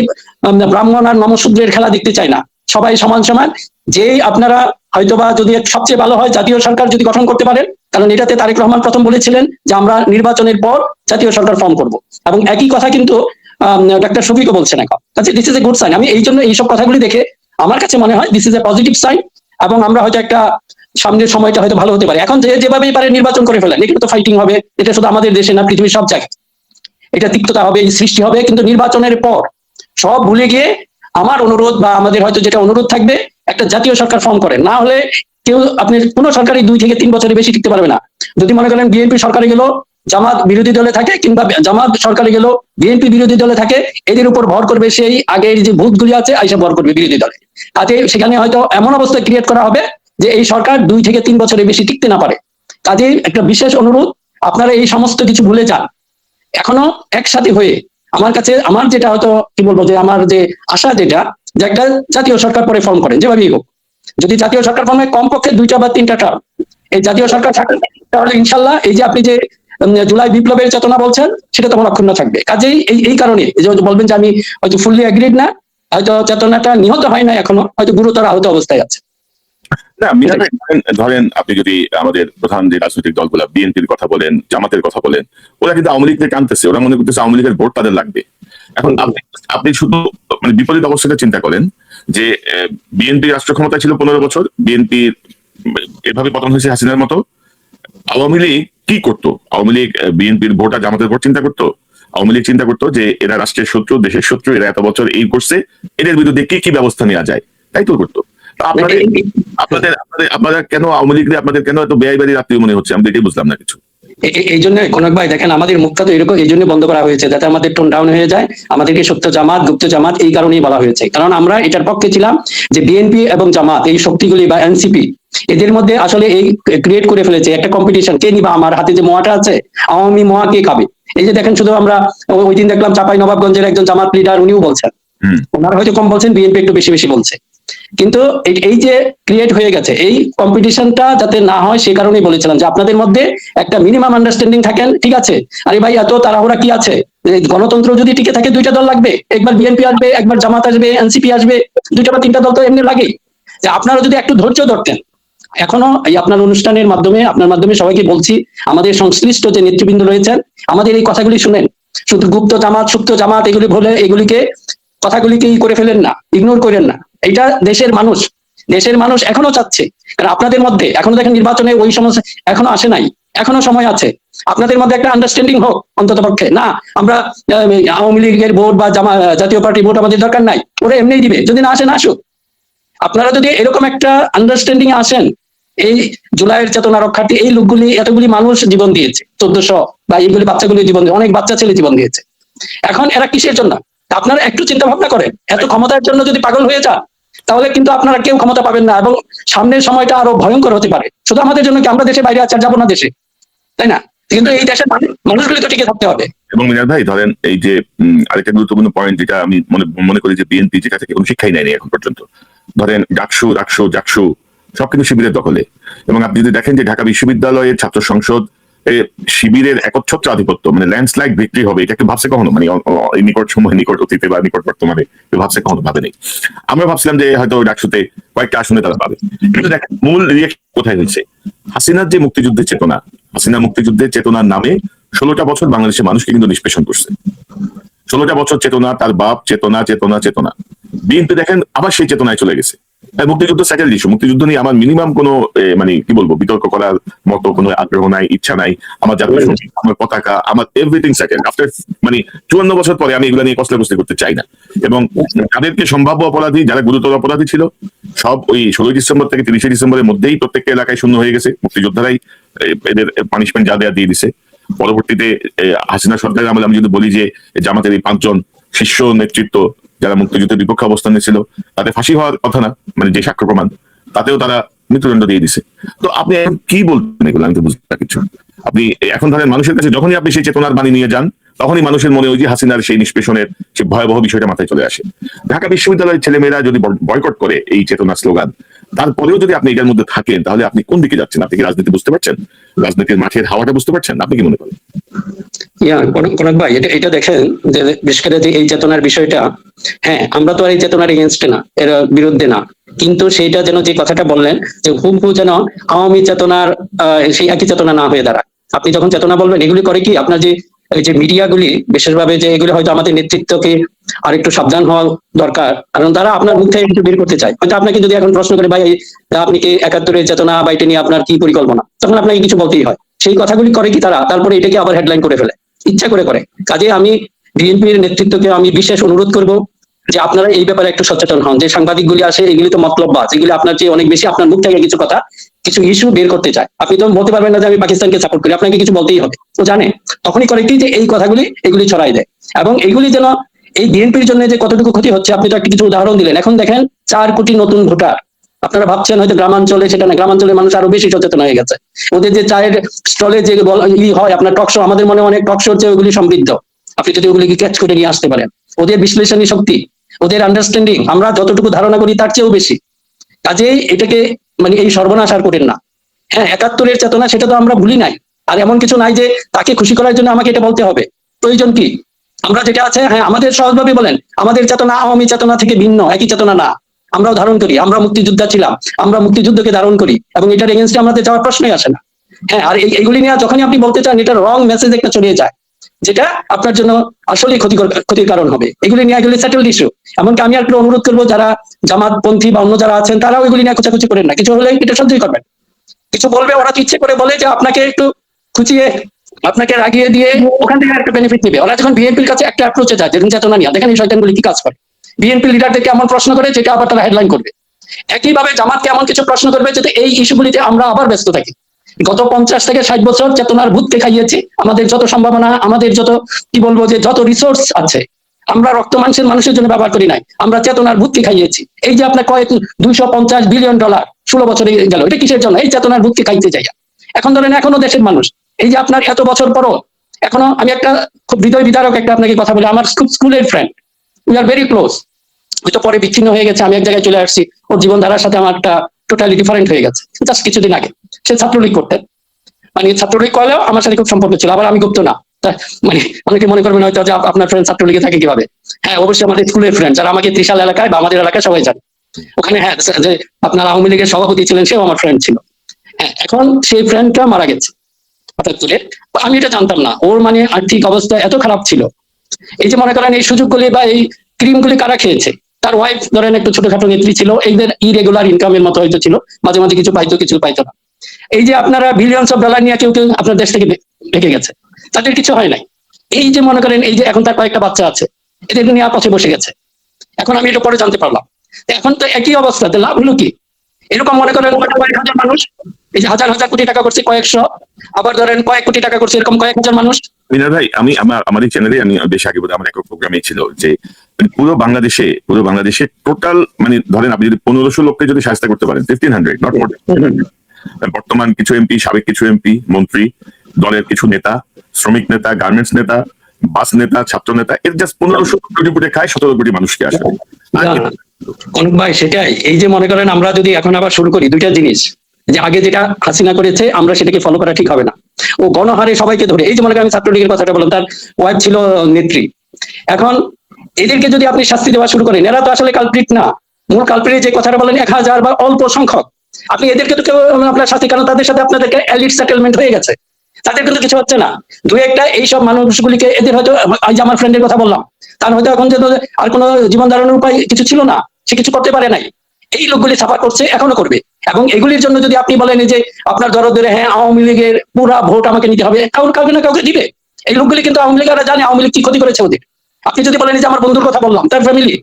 ব্রাহ্মণ আর নমশূদ্রের খেলা দেখতে চাই না, সবাই সমান সমান। যেই আপনারা হয়তোবা যদি সবচেয়ে ভালো হয় জাতীয় সরকার যদি গঠন করতে পারেন, কারণ এটাতে তারেক রহমান প্রথম বলেছিলেন যে আমরা নির্বাচনের পর জাতীয় সরকার ফর্ম করব, এবং একই কথা কিন্তু ডাক্তার শফিকও বলছেন এখন। কাজে this is a good sign. আমি এই জন্য এইসব কথাগুলি দেখে আমার কাছে মনে হয় this is a positive sign, এবং আমরা হয়তো একটা সামনের সময়টা হয়তো ভালো হতে পারে। এখন যেভাবেই পারে নির্বাচন করে ফেলেন, এখানে তো ফাইটিং হবে, এটা শুধু আমাদের দেশে না, পৃথিবীর সব জায়গায় এটা তিক্ততা হবে, সৃষ্টি হবে। কিন্তু নির্বাচনের পর সব ভুলে গিয়ে আমার অনুরোধ বা আমাদের হয়তো যেটা অনুরোধ থাকবে, একটা জাতীয় সরকার ফর্ম করেন। না হলে কেউ আপনি কোনো সরকারই 2 থেকে 3 বছরের বেশি টিকতে পারবে না। যদি মনে করেন বিএনপি সরকারে গেল, জামাত বিরোধী দলে থাকে, কিংবা জামাত সরকারে গেল বিএনপি বিরোধী দলে থাকে, এদের উপর ভর করবে সেই আগের যে ভূতগুলি আছে আইসা ভর করবে বিরোধী দলে। কাজে সেখানে হয়তো এমন অবস্থা ক্রিয়েট করা হবে যে এই সরকার 2 থেকে 3 বছরের বেশি টিকতে না পারে। কাজে একটা বিশেষ অনুরোধ, আপনারা এই সমস্ত কিছু ভুলে যান, এখনো একসাথে হয়ে আমার কাছে আমার যেটা হয়তো কি বলবো, যে আমার যে আশা যেটা, যে একটা জাতীয় সরকার পরে ফর্ম করেন যেভাবেই হোক। যদি জাতীয় সরকার ফর্মে কমপক্ষে 2টা বা 3টা টার্ম এই জাতীয় সরকার থাকে, তাহলে ইনশাল্লাহ এই যে আপনি যে জুলাই বিপ্লবের চেতনা বলছেন সেটা তখন অক্ষুণ্ণ থাকবে। কাজেই এই কারণে এই যে বলবেন যে আমি হয়তো ফুললি এগ্রিড না, হয়তো চেতনাটা নিহত হয় না, এখনো হয়তো গুরুতর আহত অবস্থায় আছে। না মিজান ভাই, ধরেন আপনি যদি আমাদের প্রধান যে রাজনৈতিক দলগুলা বিএনপির কথা বলেন, জামাতের কথা বলেন, ওরা কিন্তু আওয়ামী লীগকে টানতেছে, ওরা মনে করতেছে আওয়ামী লীগের ভোট তাদের লাগবে। এখন আপনি শুধু মানে বিপরীত অবস্থাটা চিন্তা করেন যে বিএনপি রাষ্ট্র ক্ষমতায় ছিল 15 বছর, বিএনপি এভাবে পতন হয়েছে হাসিনার মতো। আওয়ামী লীগ কি করতো? আওয়ামী লীগ বিএনপির ভোট আর জামাতের ভোট চিন্তা করতো? আওয়ামী লীগ চিন্তা করতো যে এরা রাষ্ট্রের শত্রু, দেশের শত্রু, এরা এত বছর এই করছে, এদের বিরুদ্ধে কি কি ব্যবস্থা নেওয়া যায়, তাই তো করতো। আপনাদের আপনাদের আপনারা কেন আওয়ামী লীগ আপনাদের কেন এত বেআইবাদী আত্মীয় মনে হচ্ছে? আমি তো এটাই বুঝলাম না কিছু। এই জন্য কনক ভাই দেখেন, আমাদের মুখটা তো এরকম এই জন্য বন্ধ করা হয়েছে যাতে আমাদের টোন ডাউন হয়ে যায়। আমাদেরকে সত্য জামাত, গুপ্ত জামাত এই কারণেই বলা হয়েছে, কারণ আমরা এটার পক্ষে ছিলাম যে বিএনপি এবং জামাত এই শক্তিগুলি বা এনসিপি এদের মধ্যে আসলে এই ক্রিয়েট করে ফেলেছে একটা কম্পিটিশন, কে নিবা, আমার হাতে যে মোয়াটা আছে আওয়ামী মোয়া কে খাবে। এই যে দেখেন, শুধু আমরা ওই দিন দেখলাম চাঁপাই নবাবগঞ্জের একজন জামাত লিডার, উনিও বলছেন, ওনারা হয়তো কম বলছেন, বিএনপি একটু বেশি বেশি বলছে। কিন্তু এই যে ক্রিয়েট হয়ে গেছে, এই কম্পিটিশনটা যাতে না হয় সে কারণেই বলেছিলাম যে আপনাদের মধ্যে একটা মিনিমাম আন্ডারস্ট্যান্ডিং থাকেন, ঠিক আছে? আরে ভাই এত তাড়াহুড়া কি আছে? গণতন্ত্র যদি টিকে থাকে 2টা দল লাগবে, একবার বিএনপি আসবে, একবার জামাত আসবে, এনসিপি আসবে, 2টা বা 3টা দল তো এমনি লাগেই। যে আপনারা যদি একটু ধৈর্য ধরতেন। এখনো এই আপনার অনুষ্ঠানের মাধ্যমে, আপনার মাধ্যমে সবাইকে বলছি, আমাদের সংশ্লিষ্ট যে নেতৃবৃন্দ রয়েছেন আমাদের এই কথাগুলি শুনেন। শুধু গুপ্ত জামাত, সুপ্ত জামাত এগুলি বলে এগুলিকে কথাগুলিকে করে ফেলেন না, ইগনোর করেন না। এটা দেশের মানুষ এখনো চাচ্ছে। কারণ আপনাদের মধ্যে এখনো দেখেন নির্বাচনে ওই সমস্যা এখনো আসে নাই, এখনো সময় আছে। আপনাদের মধ্যে একটা আন্ডারস্ট্যান্ডিং হোক অন্তত পক্ষে। না আমরা আওয়ামী লীগের ভোট বা জাতীয় পার্টির ভোট আমাদের দরকার নাই, ওরা এমনিই দিবে, যদি না আসে না আসুক। আপনারা যদি এরকম একটা আন্ডারস্ট্যান্ডিং আসেন, এই জুলাইয়ের চেতনা রক্ষার্থী এই লোকগুলি এতগুলি মানুষ জীবন দিয়েছে, 1400 বা এইগুলি বাচ্চাগুলি জীবন দিয়ে, অনেক বাচ্চা ছেলে জীবন দিয়েছে। এখন এরা কিসের জন্য? আপনারা একটু চিন্তা ভাবনা করেন। এত ক্ষমতার জন্য যদি পাগল হয়ে যান, তাহলে কিন্তু আপনারা কেউ ক্ষমতা পাবেন না, এবং সামনের সময়টা আরো ভয়ঙ্কর হতে পারে। শুধু আমাদের জন্য কি, আমরা দেশে বাইরে আছি আর যাবো না দেশে, তাই না? কিন্তু এই দেশের মানুষগুলি তো টিকে থাকতে হবে। এবং মিনার ভাই ধরেন এই যে আরেকটা গুরুত্বপূর্ণ পয়েন্ট যেটা আমি মনে করি যে বিএনপি যেটা থেকে কোনো শিক্ষাই নেয়নি এখন পর্যন্ত। ধরেন জাকসু সব কিন্তু শিবিরের দখলে। এবং আপনি যদি দেখেন যে ঢাকা বিশ্ববিদ্যালয়ের ছাত্র সংসদ শিবিরের একচ্ছত্র আধিপত্য, মানে ল্যান্ডস্লাইড ভিক্টরি হবে, এটা ভাবছে কখনো? মানে নিকট সময়, নিকট অতীতে বা নিকট বর্তমানে ভাবছে কখনো? ভাবে নেই। আমরা ভাবছিলাম যে হয়তো ডাকসুতে কয়েকটা আসনে তারা পাবে, কিন্তু দেখেন মূল রিয়েকশন কোথায় হয়েছে। হাসিনার যে মুক্তিযুদ্ধের চেতনা, হাসিনা মুক্তিযুদ্ধের চেতনার নামে 16টা বছর বাংলাদেশের মানুষকে কিন্তু নিষ্পেষণ করছে। 16টা বছর চেতনা, তার বাপ চেতনা। বিএনপি দেখেন আবার সেই চেতনায় চলে গেছে। মুক্তিযুদ্ধ সেকেন্ড ইস্যু, মুক্তিযুদ্ধ নিয়ে আমার মিনিমাম কোনো মানে কি বলবো বিতর্ক করার মতো কোনো আগ্রহ নাই, ইচ্ছা নাই। আমার জাতীয় সঙ্গীত, আমার পতাকা, আমার এভরিথিং সেকেন্ড। আফটার মানে 54 বছর পরে আমি এগুলো নিয়ে কসলাকসলি করতে চাই না। এবং যাদেরকে সম্ভাব্য অপরাধী, যারা গুরুতর অপরাধী ছিল, সব ওই 16 ডিসেম্বর থেকে 30 ডিসেম্বরের মধ্যেই প্রত্যেকটা এলাকায় শূন্য হয়ে গেছে। মুক্তিযোদ্ধারাই এদের পানিশমেন্ট যা দেয়া দিয়ে দিছে। পরবর্তীতে হাসিনা সরকারের আমলে আমি যদি বলি যে জামাতের এই 5 জন শীর্ষ নেতৃত্ব যারা মুক্তিযুদ্ধের বিপক্ষে অবস্থান নিয়েছিল, তাদের ফাঁসি হওয়ার কথা না, মানে যে সাক্ষ্য প্রমাণ, তাতেও তারা মৃত্যুদণ্ড দিয়ে দিছে। তো আপনি এখন কি বলছেন এগুলো? আমি তো বুঝতে পারি কিছু। আপনি এখন ধরেন মানুষের কাছে যখনই আপনি সেই চেতনার বাণী নিয়ে যান, তখনই মানুষের মনে ওই যে হাসিনার সেই নিষ্পেষণের সেই ভয়াবহ বিষয়টা মাথায় চলে আসে। ঢাকা বিশ্ববিদ্যালয়ের ছেলেমেয়েরা যদি বয়কট করে এই চেতনা স্লোগান, তারপরেও যদি আপনি এটার মধ্যে থাকেন তাহলে আপনি কোন দিকে যাচ্ছেন? আপনি কি রাজনীতি বুঝতে পারছেন? রাজনীতির মাঠের হাওয়াটা বুঝতে পারছেন? আপনি কি মনে করেন? কনক ভাই, এটা দেখেন যে বিশেষ করে যে এই চেতনার বিষয়টা, হ্যাঁ আমরা তো আর এই চেতনার এগেনস্টে না, এর বিরুদ্ধে না, কিন্তু সেইটা যেন যে কথাটা বললেন যে হুবহু যেন আওয়ামী চেতনার সেই একই চেতনা না হয়ে দাঁড়ায়। আপনি যখন চেতনা বলবেন, এগুলি করে কি আপনার যে এই যে মিডিয়াগুলি বিশেষভাবে যে এগুলি হয়তো আমাদের নেতৃত্বকে আর একটু সাবধান হওয়া দরকার, কারণ তারা আপনার মুখ থেকে একটু বের করতে চায়। হয়তো আপনাকে যদি এখন প্রশ্ন করে ভাই আপনি কি ৭১-এর চেতনা বা এটা নিয়ে আপনার কি পরিকল্পনা, তখন আপনাকে কিছু বলতেই হয়। সেই কথাগুলি করে কি তারা, তারপরে এটাকে আবার হেডলাইন করে ফেলে, ইচ্ছা করে করে। কাজে আমি বিএনপির নেতৃত্বকে আমি বিশেষ অনুরোধ করব যে আপনারা এই ব্যাপারে একটু সচেতন হন। যে সাংবাদিকগুলি আসে এগুলি তো মতলববাজ, এগুলি আপনার চেয়ে অনেক বেশি আপনার মুখ থেকে কিছু কথা, কিছু ইস্যু বের করতে চায়। আপনি তো বলতে পারবেন না যে আমি পাকিস্তানকে সাপোর্ট করি, আপনাকে কিছু বলতেই হবে। তো জানে তখনই করে কি যে এই কথাগুলি এগুলি ছড়াই দেয়, এবং এইগুলি যেন এই বিএনপির জন্য যে কতটুকু ক্ষতি হচ্ছে আপনি তো একটা কিছু উদাহরণ দিলেন। এখন দেখেন ৪ কোটি নতুন ভোটার, আপনারা ভাবছেন হয়তো গ্রামাঞ্চলে সেটা না, গ্রামাঞ্চলের মানুষ আরো বেশি সচেতন হয়ে গেছে। ওদের যে চায়ের স্টলে যে হয় আপনার টকশো, আমাদের মনে অনেক টকশো হচ্ছে ওগুলি সমৃদ্ধ, আপনি যদি ওগুলিকে ক্যাচ করে নিয়ে আসতে পারেন। ওদের বিশ্লেষণী শক্তি, ওদের আন্ডারস্ট্যান্ডিং আমরা যতটুকু ধারণা করি তার চেয়েও বেশি। কাজেই এটাকে মানে এই সর্বনাশ আর করেন না। হ্যাঁ ৭১-এর চেতনা সেটা তো আমরা ভুলি নাই, আর এমন কিছু নাই যে তাকে খুশি করার জন্য আমাকে এটা বলতে হবে। প্রয়োজন কি? আমরা যেটা আছে, হ্যাঁ আমাদের সহজভাবে বলেন আমাদের চেতনা আওয়ামী চেতনা থেকে ভিন্ন, একই চেতনা না। আমরাও ধারণ করি, আমরা মুক্তিযোদ্ধা ছিলাম, আমরা মুক্তিযুদ্ধকে ধারণ করি, এবং এটার এগেনস্টে আমাদের যাওয়ার প্রশ্নই আসে না। হ্যাঁ, আর এইগুলি নিয়ে যখনই আপনি বলতে চান এটা রং মেসেজ একটা ছড়িয়ে যায়, যেটা আপনার জন্য আসলে ক্ষতির কারণ হবে। এগুলি নিয়ে এগুলি সেটেলড ইস্যু। এমনকি আমি একটু অনুরোধ করবো যারা জামাতপন্থী বা অন্য যারা আছেন তারাও এগুলি নিয়ে খোঁচাখুচি করেন না, কিছু হলে এটা সহ্যই করবেন। কিছু বলবে ওরা তো ইচ্ছে করে বলে যে আপনাকে একটু খুঁচিয়ে আপনাকে রাগিয়ে দিয়ে ওখান থেকে একটা বেনিফিট নিবে। ওরা যখন বিএনপির কাছে একটা অ্যাপ্রোচে যায় যেরকম চেতনা নিয়ে, দেখেন এই শয়তানগুলি কি কাজ করে। বিএনপি লিডারদেরকে এমন প্রশ্ন করে যেটা আবার তারা হেডলাইন করবে। একইভাবে জামাতকে এমন কিছু প্রশ্ন করবে যাতে এই ইস্যুগুলিতে আমরা আবার ব্যস্ত থাকি। গত 50 থেকে 60 বছর চেতনার ভূতকে খাইয়েছি। আমাদের যত সম্ভাবনা, আমাদের যত কি বলবো যে যত রিসোর্স আছে, আমরা রক্ত মাংসের মানুষের জন্য ব্যবহার করি নাই, আমরা চেতনার ভূতকে খাইয়েছি। এই যে আপনার কয়েক 250 বিলিয়ন ডলার 16 বছরে গেল, এটা কিসের জন্য? এই চেতনার ভূতকে খাইতে চাই। এখন ধরেন এখনো দেশের মানুষ এই যে আপনার এত বছর পরও এখনো, আমি একটা খুব হৃদয় বিদারক একটা আপনাকে কথা বলি, আমার স্কুলের friend, we are very close, হয়তো পরে বিচ্ছিন্ন হয়ে গেছে, আমি এক জায়গায় চলে আসছি, ওর জীবনধারার সাথে আমার একটা টোটালি ডিফারেন্ট হয়ে গেছে জাস্ট কিছুদিন আগে। সে ছাত্রলীগ করতেন, মানে ছাত্রলীগ করলেও আমার সাথে খুব সম্পর্ক ছিল, আবার আমি গুপ্ত না। মানে অনেকে মনে করবেন হয়তো যে আপনার ফ্রেন্ড ছাত্রলীগে থাকে কিভাবে। হ্যাঁ অবশ্যই আমাদের স্কুলের ফ্রেন্ড, যারা আমাকে ত্রিশাল এলাকায় বা আমাদের এলাকায় সবাই জানে। ওখানে হ্যাঁ যে আপনার আওয়ামী লীগের সভাপতি ছিলেন, সেও আমার ফ্রেন্ড ছিল। হ্যাঁ এখন সেই ফ্রেন্ডটা মারা গেছে ৭৮-এ। আমি এটা জানতাম না, ওর মানে আর্থিক অবস্থা এত খারাপ ছিল। এই যে মনে করেন এই সুযোগগুলি বা এই ক্রিমগুলি কারা খেয়েছে? তার ওয়াইফ ধরেন একটু ছোটখাটো নেত্রী ছিল, এইদের ইরেগুলার ইনকামের মতো হয়তো ছিল, মাঝে মাঝে কিছু পাইতো কিছু পাইতো না। এই যে আপনারা বিলিয়নস অফ ডলার নিয়ে কেউ কেউ আপনার দেশ থেকে ভেঙে গেছে, তাদের কিছু হয় নাই। এই যে মনে করেন এই যে এখন তার কয়েকটা বাচ্চা আছে, এদের নিয়ে পথে বসে গেছে। এখন আমি এটা পরে জানতে পারলাম। এখন তো একই অবস্থাতে লাভ হলো কি? এরকম মনে করেন কয়েক হাজার মানুষ, এই যে হাজার হাজার কোটি টাকা করছে কয়েকশো, আবার ধরেন কয়েক কোটি টাকা করছে এরকম কয়েক হাজার মানুষ। মিনার ভাই, আমি আমার এই চ্যানেলে আমি বেশ আগে বোধহয় আমার এক প্রোগ্রামে ছিল যে পুরো বাংলাদেশে টোটাল মানে ধরেন আপনি যদি 1500 লোককে যদি সাহায্য করতে পারেন, 1500 নট মোর, বর্তমান কিছু এমপি, সাবেক কিছু এমপি, মন্ত্রী, দলের কিছু নেতা, শ্রমিক নেতা, গার্মেন্টস নেতা, বাস নেতা, ছাত্র নেতা, এর জাস্ট 1500 কোটি কোটি খায় 17 কোটি মানুষকে আসলে। অনুপ ভাই সেটাই, এই যে মনে করেন আমরা যদি এখন আবার শুরু করি দুইটা জিনিস, যে আগে যেটা হাসিনা করেছে আমরা সেটাকে ফলো করা ঠিক হবে না। ও গণহারে সবাইকে ধরে, এই যে মনে করেন আমি ছাত্রলীগের কথাটা বললাম, তার ওয়াইফ ছিল নেত্রী। এখন এদেরকে যদি আপনি শাস্তি দেওয়া শুরু করেন, এরা তো আসলে কালপ্রিট না। মূল কালপ্রিট যে কথাটা বলেন 1000 বা অল্প সংখ্যক, আপনি এদেরকে তো কেউ আপনার সাথে, কারণ তাদের সাথে আপনাদেরকে এলিট সেটেলমেন্ট হয়ে গেছে, তাদের কিন্তু কিছু হচ্ছে না। দুই একটা এইসব মানুষগুলিকে এদের হয়তো, এই যে আমার ফ্রেন্ডের কথা বললাম, তার হয়তো এখন যে আর কোনো জীবন ধারণের উপায় কিছু ছিল না, সে কিছু করতে পারে নাই, এই লোকগুলি সাফার করছে, এখনো করবে। এবং এগুলির জন্য যদি আপনি বলেন যে আপনার ধরে হ্যাঁ আওয়ামী লীগের পুরা ভোট আমাকে নিতে হবে, কাউকে না কাউকে দিবে। এই লোকগুলি কিন্তু আওয়ামী লীগেরা জানে আওয়ামী লীগ কি ক্ষতি করেছে ওদের। আপনি যদি বলেন যে আমার বন্ধুর কথা বললাম, তার ফ্যামিলি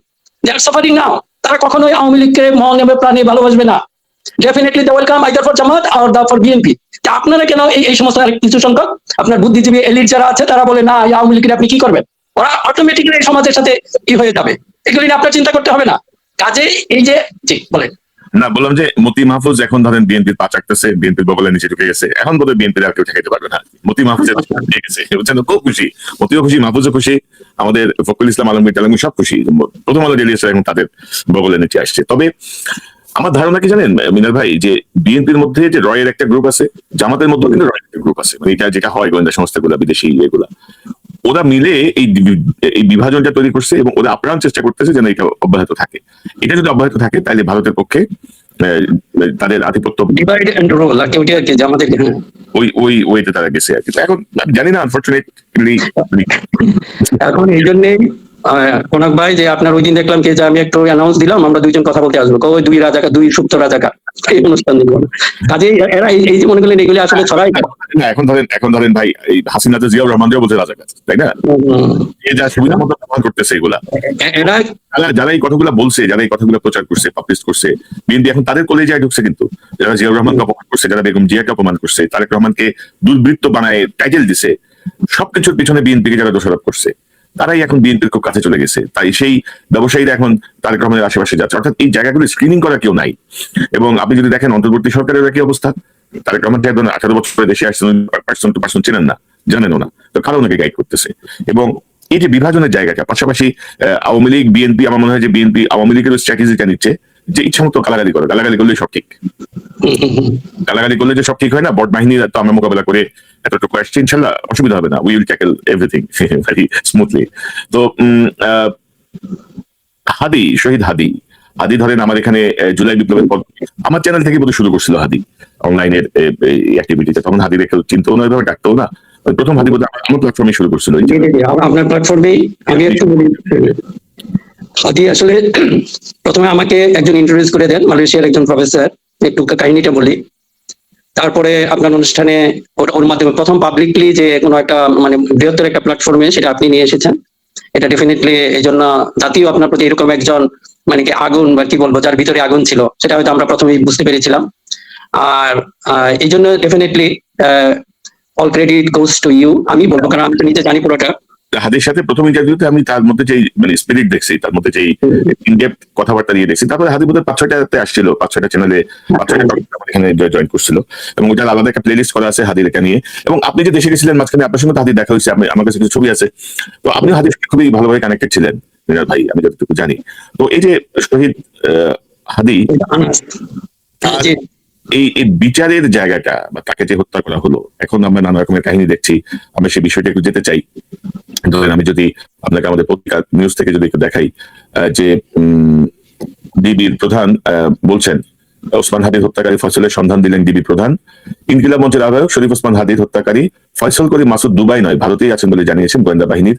দে আর সাফারিং নাও, তারা কখনোই আওয়ামী লীগকে মন এবং প্রাণে ভালোবাসবে না। Definitely they welcome either for Jamaat or the for BNP. আপনারা কেন এই সমস্ত কিছু সংখ্যক আপনার বুদ্ধিজীবী এলিট যারা আছে তারা বলে না আওয়ামী লীগের আপনি কি করবেন? ওরা অটোমেটিক্যালি এই সমাজের সাথে ই হয়ে যাবে, এগুলি নিয়ে আপনার চিন্তা করতে হবে না। কাজে এই যে জি বলেন না, বললাম যে মতি মাহফুজ এখন ধরেন বিএনপির পা চাকতেছে, বিএনপির বগলের নিচে ঢুকে গেছে, এখন বোধহয় বিএনপির আর কেউ ঠেকাইতে পারবে না। মতি মাহফুজ ঢুকে গেছে, বুঝছেন, খুব খুশি, মতিও খুশি, মাহফুজও খুশি, আমাদের ফখরুল ইসলাম আলমগীর টালমগীর সব খুশি। প্রথম আলো ডেলি এখন তাদের বগলের নিচে আসছে। তবে আমার ধারণা কি জানেন মিনার ভাই, যে বিএনপির মধ্যে যে রয়ের একটা গ্রুপ আছে, জামাতের মধ্যে কিন্তু রয়ের একটা গ্রুপ আছে, মানে এটা যেটা হয় গোয়েন্দা সংস্থাগুলো বিদেশি এগুলা, ওরা মিলে এই বিভাজনটা তৈরি করছে এবং ওরা আপ্রাণ চেষ্টা করতেছে যেন এটা অব্যাহত থাকে। এটা যদি অব্যাহত থাকে তাহলে ভারতের পক্ষে তাদের আধিপত্য ডিভাইড এন্ড রোল আর কি, ওইটা আর কি আমাদের ওই ওই ওইতে তারা গেছে আর কি। তো এখন আমি জানি না আনফরচুনেটলি এখন এই জন্যই কনক ভাই, যে আপনার ওই দিন দেখলাম কি যে আমি একটু অ্যানাউন্স দিলাম আমরা দুইজন কথা বলতে আসবো, ওই দুই রাজাকার, দুই সুপ্ত রাজাকার এই অনুষ্ঠান দিব না। কাজে এরা এই যে মনে করলেন এগুলি আসলে ছড়াই না। এখন ধরেন ভাই, এই হাসিনা তো জিয়াউর রহমানরাও বলছে রাজাকার, তাই না? এ যা সুবিধা মতো ব্যবহার করতেছে এগুলা, এরা যারা এই কথাগুলো বলছে, যারা এই কথাগুলো প্রচার করছে, পাবলিশ করছে, বিএনপি এখন তাদের কলেজায় ঢুকছে। কিন্তু যারা জিয়াউর রহমানকে অপমান করছে, যারা বেগম জিয়াকে অপমান করছে, তারেক রহমানকে দুর্বৃত্ত বানায় টাইটেল দিছে, সবকিছুর পিছনে বিএনপিকে যারা দোষারোপ করছে, তারাই এখন বিএনপির খুব কাছে চলে গেছে। তাই সেই ব্যবসায়ীরা এখন তারেক রহমানের আশেপাশে যাচ্ছে, অর্থাৎ এই জায়গাগুলো স্ক্রিনিং করা কেউ নাই। এবং আপনি যদি দেখেন অন্তর্বর্তী সরকারের একই অবস্থা। তারেক রহমান 18 বছর পরে দেশে আসছেন, পার্সন টু পার্সন চেনেন না, জানেনও না, তো কারো ওনাকে গাইড করতেছে। এবং এই যে বিভাজনের জায়গাটা, পাশাপাশি আওয়ামী লীগ বিএনপি, আমার মনে হয় যে বিএনপি আওয়ামী লীগের স্ট্র্যাটেজিটা নিচ্ছে যে ইচ্ছা মতো গালাগালি করে, গালাগালি করলে সব ঠিক, গালাগালি করলে যে সব ঠিক হয় না। বট বাহিনী তো আমরা মোকাবেলা করে এতটুকু আসছি, ইনশাল্লাহ অসুবিধা হবে না, we will tackle everything very smoothly. তো হাদি, শহীদ হাদি, হাদি ধরেন আমার এখানে জুলাই বিপ্লবের পর আমার চ্যানেল থেকে বোধহয় শুরু করছিল হাদি অনলাইনের অ্যাক্টিভিটিতে। তখন হাদি রেখে চিন্তাও না, এভাবে ডাকতেও না। প্রথম হাদি বোধহয় আমার প্ল্যাটফর্মে শুরু করছিল। আপনার প্ল্যাটফর্মেই আমি একটু বলি। হাদি আসলে প্রথমে আমাকে একজন ইন্ট্রোডিউস করে দেন, মালয়েশিয়ার একজন প্রফেসর। একটু কাহিনীটা বলি, তারপরে আপনার অনুষ্ঠানে ওর মাধ্যমে প্রথম পাবলিকলি যে কোনো একটা মানে বৃহত্তর একটা প্ল্যাটফর্মে সেটা আপনি নিয়ে এসেছেন। এটা ডেফিনেটলি এই জন্য জাতীয় আপনার প্রতি এরকম একজন মানে কি আগুন বা কি বলবো, যার ভিতরে আগুন ছিল, সেটা হয়তো আমরা প্রথমেই বুঝতে পেরেছিলাম। আর এই জন্য definitely all credit goes to you আমি বলবো, কারণ আমি তো নিজে জানি পুরোটা। হাদির সাথে প্রথম ইন্টারভিউতে আমি তার মধ্যে যে মানে স্পিরিট দেখছি, তার মধ্যে যে ইনডেপথ কথাবার্তা দিয়ে দেখছি। তারপরে হাদি বোধহয় 5-6টাতে আসছিল, 5-6টা চ্যানেলে 5-6টা এখানে জয়েন করছিল, এবং ওটার আলাদা একটা প্লেলিস্ট করা আছে হাদির এটা নিয়ে। এবং আপনি যে দেশে গেছিলেন মাঝখানে, আপনার সঙ্গে হাদির দেখা হয়েছে, আমার কাছে কিছু ছবি আছে। তো আপনি হাদির সাথে খুবই ভালোভাবে কানেক্টেড ছিলেন মিনার ভাই, আমি যতটুকু জানি। তো এই যে শহীদ হাদি, এই বিচারের জায়গাটা বা তাকে যে হত্যা করা হলো, এখন আমরা নানা রকমের কাহিনী দেখছি। আমি সেই বিষয়টা একটু যেতে চাই। ধরেন আমি যদি আপনাকে আমাদের পত্রিকা নিউজ থেকে যদি একটু দেখাই, যে ডিবির প্রধান বলছেন ওসমান হাদির হত্যাকারী ফয়সলের সন্ধান দিলেন ডিবি প্রধান। ইনকিলাব মঞ্চের আহ্বায়ক শরীফ ওসমান হাদির হত্যাকারী ফয়সল করিম মাসুদ দুবাই নয়, ভারতেই আছেন বলে জানিয়েছেন গোয়েন্দা বাহিনীর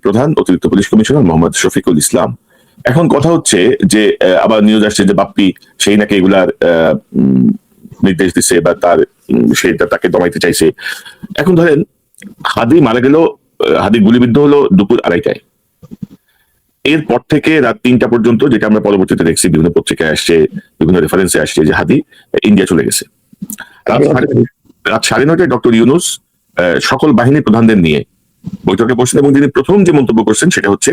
প্রধান অতিরিক্ত পুলিশ কমিশনার মোহাম্মদ শফিকুল ইসলাম। এখন কথা হচ্ছে যে আবার নিউজ আসছে যে বাপ্পি সেই নাকি এগুলার নির্দেশ দিচ্ছে বা সেটা তাকে দমাইতে চাইছে। এখন ধরেন হাদি মারা গেল, হাদি গুলিবিদ্ধ হলো দুপুর 2:30টায়। এরপর থেকে রাত 3টা পর্যন্ত, যেটা আমরা পরবর্তীতে দেখছি বিভিন্ন পত্রিকায় আসছে, বিভিন্ন রেফারেন্সে আসছে, যে হাদি ইন্ডিয়া চলে গেছে। রাত 9:30টায় ডক্টর ইউনুস সকল বাহিনী প্রধানদের নিয়ে বৈঠকে বসছেন, এবং তিনি প্রথম যে মন্তব্য করছেন সেটা হচ্ছে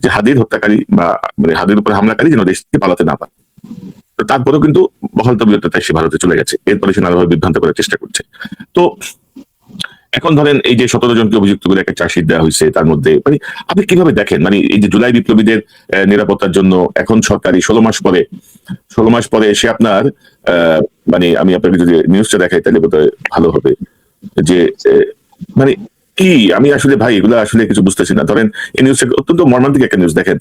যে হাদির হত্যাকারী বা মানে হাদির উপর হামলাকারী যেন দেশ থেকে পালাতে না পারে। তারপরেও কিন্তু বহাল তবিয়তে সে ভারতে চলে গেছে। এরপরে সে নানাভাবে বিভ্রান্ত করার চেষ্টা করছে। তো এখন ধরেন এই যে 17 জনকে অভিযুক্ত করে একটা চার্জশিট দেওয়া হয়েছে, তার মধ্যে মানে আপনি কিভাবে দেখেন, মানে এই যে জুলাই বিপ্লবীদের নিরাপত্তার জন্য এখন সরকারি 16 মাস পরে এসে আপনার মানে আমি আপনাকে যদি নিউজটা দেখাই তাহলে বোধহয় ভালো হবে, যে মানে কি আমি আসলে ভাই এগুলো আসলে কিছু বুঝতেছি না। ধরেন এই নিউজটা অত্যন্ত মর্মান্তিক একটা নিউজ। দেখেন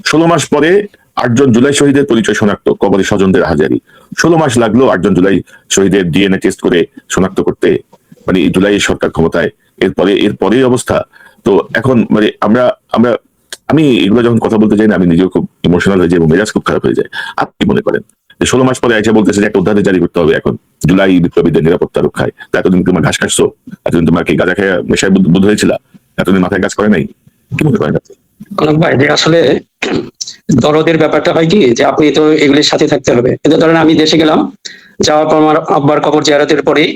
16 মাস পরে 8 জন জুলাই শহীদের পরিচয় শনাক্ত, কবরে স্বজনদের হাজারি। 16 মাস লাগলো 8 জন জুলাই শহীদের ডিএনএ টেস্ট করে শনাক্ত করতে, মানে জুলাই সরকার ক্ষমতায়। এরপরে অবস্থা। তো এখন মানে আমি এগুলো যখন কথা বলতে চাই না, আমি নিজেও খুব ইমোশনাল হয়ে যাই এবং মেজাজ খুব খারাপ হয়ে যায়। আপনি মনে করেন যে 16 মাস পরে আইসা বলতেছে যে একটা অধ্যাদেশ জারি করতে হবে এখন জুলাই বিপ্লবীদের নিরাপত্তা রক্ষায়। এতদিন তোমার ঘাস কাটছো, এতদিন তোমার কি গাঁজা খেয়ে নেশায় বুধ হয়েছিল, এতদিন মাথায় কাজ করে নাই, কি মনে করেন আপনি? কনক ভাই, যে আসলে দরদের ব্যাপারটা হয় কি, যে আপনি তো এগুলির সাথে থাকতে হবে। কিন্তু ধরেন আমি দেশে গেলাম, যাওয়ার পর আমার আব্বার কবর জিয়ারতের পরেই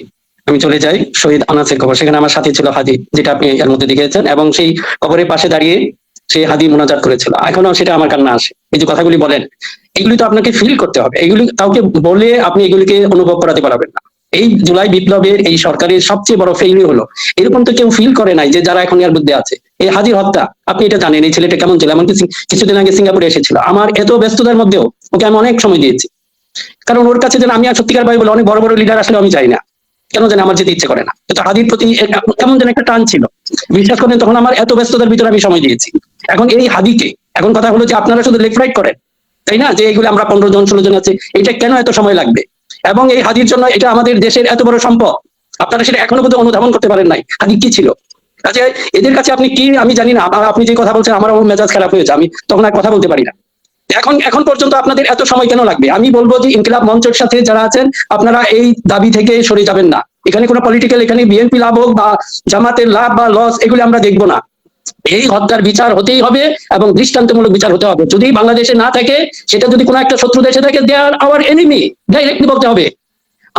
আমি চলে যাই শহীদ আনাসের কবর। সেখানে আমার সাথে ছিল হাদি, যেটা আপনি এর মধ্যে দেখেছেন, এবং সেই কবরের পাশে দাঁড়িয়ে সেই হাদি মোনাজাত করেছিল। এখনো সেটা আমার কান্না আসে। এই যে কথাগুলি বলেন, এগুলি তো আপনাকে ফিল করতে হবে। এগুলি কাউকে বলে আপনি এগুলিকে অনুভব করাতে পারবেন না। এই জুলাই বিপ্লবের এই সরকারের সবচেয়ে বড় ফেইলিউর হলো এরকম তো কেউ ফিল করে নাই, যে যারা এখন এর মধ্যে আছে। এই হাদির হত্যা, আপনি এটা জানেন এই ছেলেটা কেমন ছিল। এমনকি কিছুদিন আগে সিঙ্গাপুরে এসেছিল। আমার এত ব্যস্ততার মধ্যেও ওকে আমি অনেক সময় দিয়েছি। কারণ ওর কাছে যেন আমি আর সত্যিকার ভাই বলে অনেক বড় বড় লিডার আসলে আমি যাই না, কেন জানি আমার যেতে ইচ্ছে করে না। কিন্তু হাদির প্রতি কেমন যেন একটা টান ছিল, বিশ্বাস করেন তখন আমার এত ব্যস্ততার ভিতরে আমি সময় দিয়েছি। এখন এই হাদিকে, এখন কথা হলো যে আপনারা শুধু লেফট রাইট করেন, তাই না, যে এইগুলো আমরা 15 জন 16 জন আছে, এটা কেন এত সময় লাগবে? এবং এই হাদির জন্য এটা আমাদের দেশের এত বড় সম্পদ, আপনারা সেটা এখনো পর্যন্ত অনুধাবন করতে পারেন নাই হাদি কি ছিল। কাজে এদের কাছে আপনি কি, আমি জানি না, আপনি যে কথা বলছেন আমার মেজাজ খারাপ হয়েছে, আমি তখন আর কথা বলতে পারি না। এখন পর্যন্ত আপনাদের এত সময় কেন লাগবে? আমি বলবো যে ইনকিলাব মঞ্চের সাথে যারা আছেন আপনারা এই দাবি থেকে সরে যাবেন না। এখানে কোনো পলিটিক্যাল, এখানে বিএনপি লাভ হোক বা জামাতের লাভ বা লস, এগুলি আমরা দেখবো না। এই হত্যার বিচার হতেই হবে এবং দৃষ্টান্তমূলক বিচার হতে হবে। যদি বাংলাদেশে না থাকে, সেটা যদি কোনো একটা শত্রু দেশে থাকে, দে আর আওয়ার এনিমি, ডাইরেক্টলি বলতে হবে।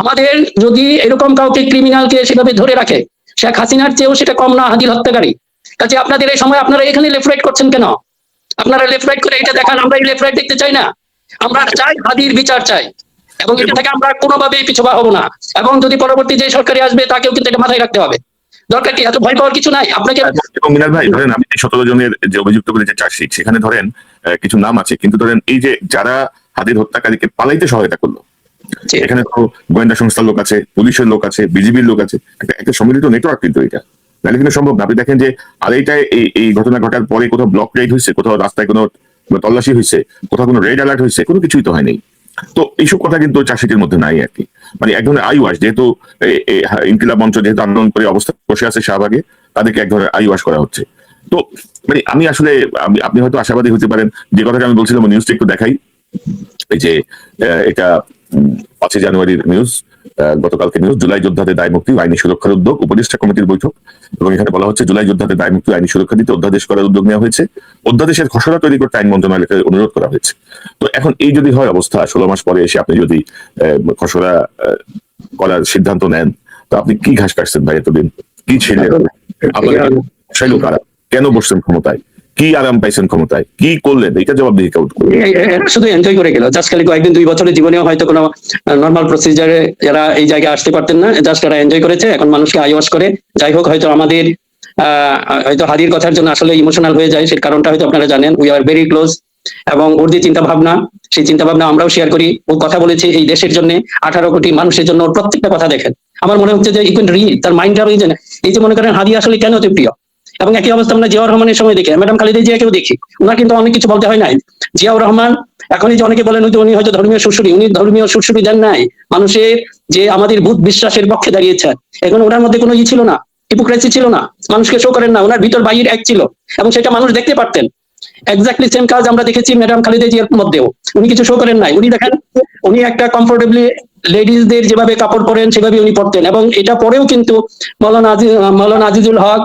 আমাদের যদি এরকম কাউকে ক্রিমিনালকে সেভাবে ধরে রাখে, শেখ হাসিনার চেয়েও সেটা কম না হাদির হত্যাকারী। কাজে আপনাদের এই সময় আপনারা এখানে লেফট রাইট করছেন কেন? আপনারা লেফট রাইট করে এটা দেখান, আমরা এই লেফট রাইট দেখতে চাই না, আমরা চাই হাদির বিচার চাই, এবং এটা থেকে আমরা কোনোভাবেই পিছুপা হবো না। এবং যদি পরবর্তী যে সরকারি আসবে তাকেও কিন্তু এটা মাথায় রাখতে হবে। দরকার কি এত ভয় পাওয়ার কিছু নাই আপনাকে। এবং মিনার ভাই ধরেন আমি 17 জনের যে অভিযুক্ত করে যে চার্জশিট, সেখানে ধরেন কিছু নাম আছে, কিন্তু ধরেন এই যে যারা হাদির হত্যাকারীকে পালাইতে সহায়তা করলো, এখানে তো গোয়েন্দা সংস্থার লোক আছে, পুলিশের লোক আছে, বিজিবির লোক আছে, একটা সম্মিলিত নেটওয়ার্ক কিন্তু এটা, নাহলে কিন্তু সম্ভব না। আপনি দেখেন যে আর এইটাই এই ঘটনা ঘটার পরে কোথাও ব্লক রেড হয়েছে, কোথাও রাস্তায় কোনো তল্লাশি হয়েছে, কোথাও কোনো রেড অ্যালার্ট হয়েছে, কোনো কিছুই তো হয়নি। তো এইসব কথা কিন্তু চার্জশিটের মধ্যে নাই আর কি। মানে এক ধরনের আইওয়াশ, যেহেতু ইনকিলাব মঞ্চ যেহেতু আন্দোলন করে অবস্থা বসে আছে শাহবাগে, তাদেরকে এক ধরনের আইওয়াশ করা হচ্ছে। তো মানে আমি আসলে আপনি হয়তো আশাবাদী হতে পারেন, যে কথাটা আমি বলছিলাম নিউজটা একটু দেখাই। এই যে এটা 5 জানুয়ারির নিউজ, গতকালকে নিউজ, জুলাই যোদ্ধাদের দায় মুক্তি আইনি সুরক্ষার উদ্যোগ, উপদেষ্টা কমিটির বৈঠক। এবং এখানে বলা হচ্ছে জুলাই যোদ্ধাদের দায় মুক্তি আইনি সুরক্ষা দিতে অধ্যাদেশ করার উদ্যোগ নেওয়া হয়েছে, অধ্যাদেশের খসড়া তৈরি করতে আইন মন্ত্রণালয়কে অনুরোধ করা হয়েছে। তো এখন এই যদি হয় অবস্থা, 16 মাস পরে এসে আপনি যদি খসড়া করার সিদ্ধান্ত নেন, তো আপনি কি ঘাস কাটছেন ভাই এতদিন? কি ছেলে আপনার কারা? কেন বসছেন ক্ষমতায়? কি আরাম পাইছেন ক্ষমতায়? কি করলেন? এটা জবাব দিয়ে কেউ শুধু এনজয় করে গেল। জাস্ট খালি কয়েকদিন 2 বছরের জীবনেও হয়তো কোনো নর্মাল প্রসিজারে যারা এই জায়গায় আসতে পারতেন না, জাস্ট এরা এনজয় করেছে, এখন মানুষকে আইওয়াশ করে। যাই হোক, হয়তো আমাদের হয়তো হাদির কথার জন্য আসলে ইমোশনাল হয়ে যায়, সেই কারণটা হয়তো আপনারা জানেন। উই আর ভেরি ক্লোজ, এবং ওর যে চিন্তা ভাবনা, সেই চিন্তা ভাবনা আমরাও শেয়ার করি। ও কথা বলেছে এই দেশের জন্য, 18 কোটি মানুষের জন্য, ওর প্রত্যেকটা কথা দেখেন। আমার মনে হচ্ছে যে ইউ ক্যান রিড তার মাইন্ডটা। এই যে মনে করেন হাদি আসলে কেন এত প্রিয়, এবং একই অবস্থা আমরা জিয়াউর রহমানের সময় দেখি, ম্যাডাম খালেদা জিয়াকেও দেখি, ওনার কিন্তু অনেক কিছু বলতে হয় নাই। জিয়াউর রহমান এখন এই যে অনেকে বলেন উনি হয়তো ধর্মীয় সুরসুরি, উনি ধর্মীয় সুরসুরি দেন নাই, মানুষের যে আমাদের বুধ বিশ্বাসের পক্ষে দাঁড়িয়েছেন। এখন ওনার মধ্যে কোনো ছিল না, হিপোক্রেসি ছিল না, মানুষকে শো করেন না, ওনার ভিতর বাইর এক ছিল, এবং সেটা মানুষ দেখতে পারতেন। এক্স্যাক্টলি সেম কাজ আমরা দেখেছি ম্যাডাম খালেদা জিয়ার মধ্যেও, উনি কিছু শো করেন নাই। উনি দেখেন, উনি একটা কমফোর্টেবলি লেডিসদের যেভাবে কাপড় পরেন সেভাবে উনি পরতেন, এবং এটা পরেও কিন্তু মৌলানা আজিজুল হক,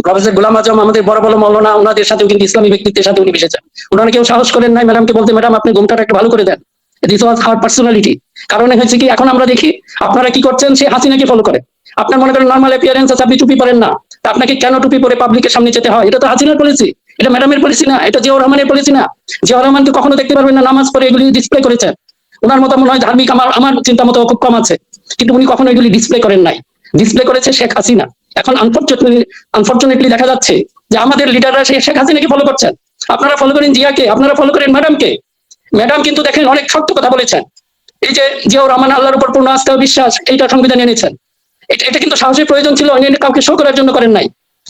প্রফেসর গোলাম আজম, আমাদের বড় বড় মৌলানা, ওনাদের সাথেও কিন্তু ইসলামী ব্যক্তিত্বের সাথে উনি মিশেছেন। ওনারা কেউ সাহস করেন নাই ম্যাডামকে বলতে, ম্যাডাম আপনি ঘুমটাটা একটা ভালো করে দেন। This was her personality. কারণে হয়েছে কি, এখন আমরা দেখি আপনারা কি করছেন, সে হাসিনাকে ফলো করে। আপনার মনে করেন নর্মাল অ্যাপিয়ারেন্স আছে, আপনি টুপি পরেন না, তা আপনাকে কেন টুপি পরে পাবলিকের সামনে যেতে হয়? এটা তো হাসিনার পলিসি, এটা ম্যাডামের পলিসি না, এটা জিয়াউর রহমানের পলিসি না। জিয়াউর রহমানকে কখনো দেখতে পারবেন না নামাজ পড়ে এগুলি ডিসপ্লে করেছেন। ওনার মতো মনে হয় ধার্মিক আমার চিন্তা মতো খুব কম আছে, কিন্তু উনি কখনো এগুলি ডিসপ্লে করেন নাই। ডিসপ্লে করেছে শেখ হাসিনা। এখন আনফরচুনেটলি দেখা যাচ্ছে যে আমাদের লিডাররা শেখ হাসিনাকে ফলো করছেন। আপনারা ফলো করেন জিয়াকে, আপনারা ফলো করেন ম্যাডামকে। ম্যাডাম কিন্তু দেখেন অনেক শক্ত কথা বলেছেন। এই যে জিয়াউর রহমান আল্লাহর উপর পূর্ণ আস্থা ও বিশ্বাস, এইটা সংবিধানে এনেছেন। এটা কিন্তু সাহসের প্রয়োজন ছিল, কাউকে শো করার জন্য করেন নাই।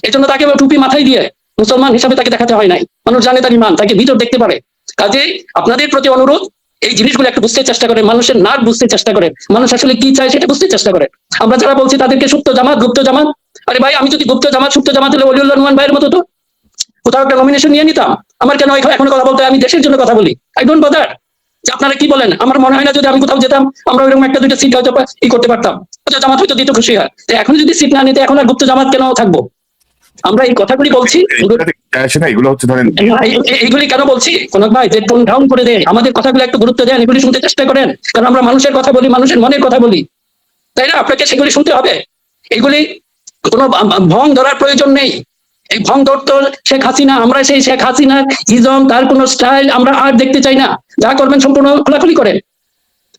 এই জন্য তাকে টুপি মাথায় দিয়ে মুসলমান হিসাবে তাকে দেখাতে হয় নাই। মানুষ জানে তার ইমান, তাকে ভিতর দেখতে পারে। কাজেই আপনাদের প্রতি অনুরোধ, এই জিনিসগুলো একটু বুঝতে চেষ্টা করে, মানুষের নাক বুঝতে চেষ্টা করে, মানুষ আসলে কি চায় সেটা বুঝতে চেষ্টা করে। আমরা যারা বলছি তাদেরকে সুপ্ত জামাত, গুপ্ত জামাত, আরে ভাই আমি যদি গুপ্ত জামাত সুপ্ত জামাত হলে ওলিউল্লাহ নুমান ভাইয়ের মতো তো কোথাও একটা নমিনেশন নিয়ে নিতাম। আমার কেন এখন কথা বলতে, আমি দেশের জন্য কথা বলি। আই ডোন্ট বদার যে আপনারা কি বলেন। আমার মনে হয় না যদি আমি কোথাও যেতাম আমরা ওইরকম 1-2টা সিট হয়তো করতে পারতাম, জামাত হয়তো দিতে খুশি হয়। এখন যদি সিট না নিতে, এখন আর গুপ্ত জামাত কেন থাকবো? আমরা এই কথাগুলি বলছি, এগুলো হচ্ছে ধরেন এইগুলি কেন বলছি কনক ভাই, যে টোন ডাউন করে দেয়, আমাদের কথাগুলো একটু গুরুত্ব দেন, এগুলি শুনতে চেষ্টা করেন। কারণ আমরা মানুষের কথা বলি, মানুষের মনের কথা বলি, তাই না? আপনাকে সেগুলি শুনতে হবে। এগুলি কোনো ভং ধরার প্রয়োজন নেই। এই ভং ধরতো শেখ হাসিনা। আমরা সেই শেখ হাসিনার ইজম, তার কোনো স্টাইল আমরা আর দেখতে চাই না। যা করবেন সম্পূর্ণ খোলাখুলি করেন,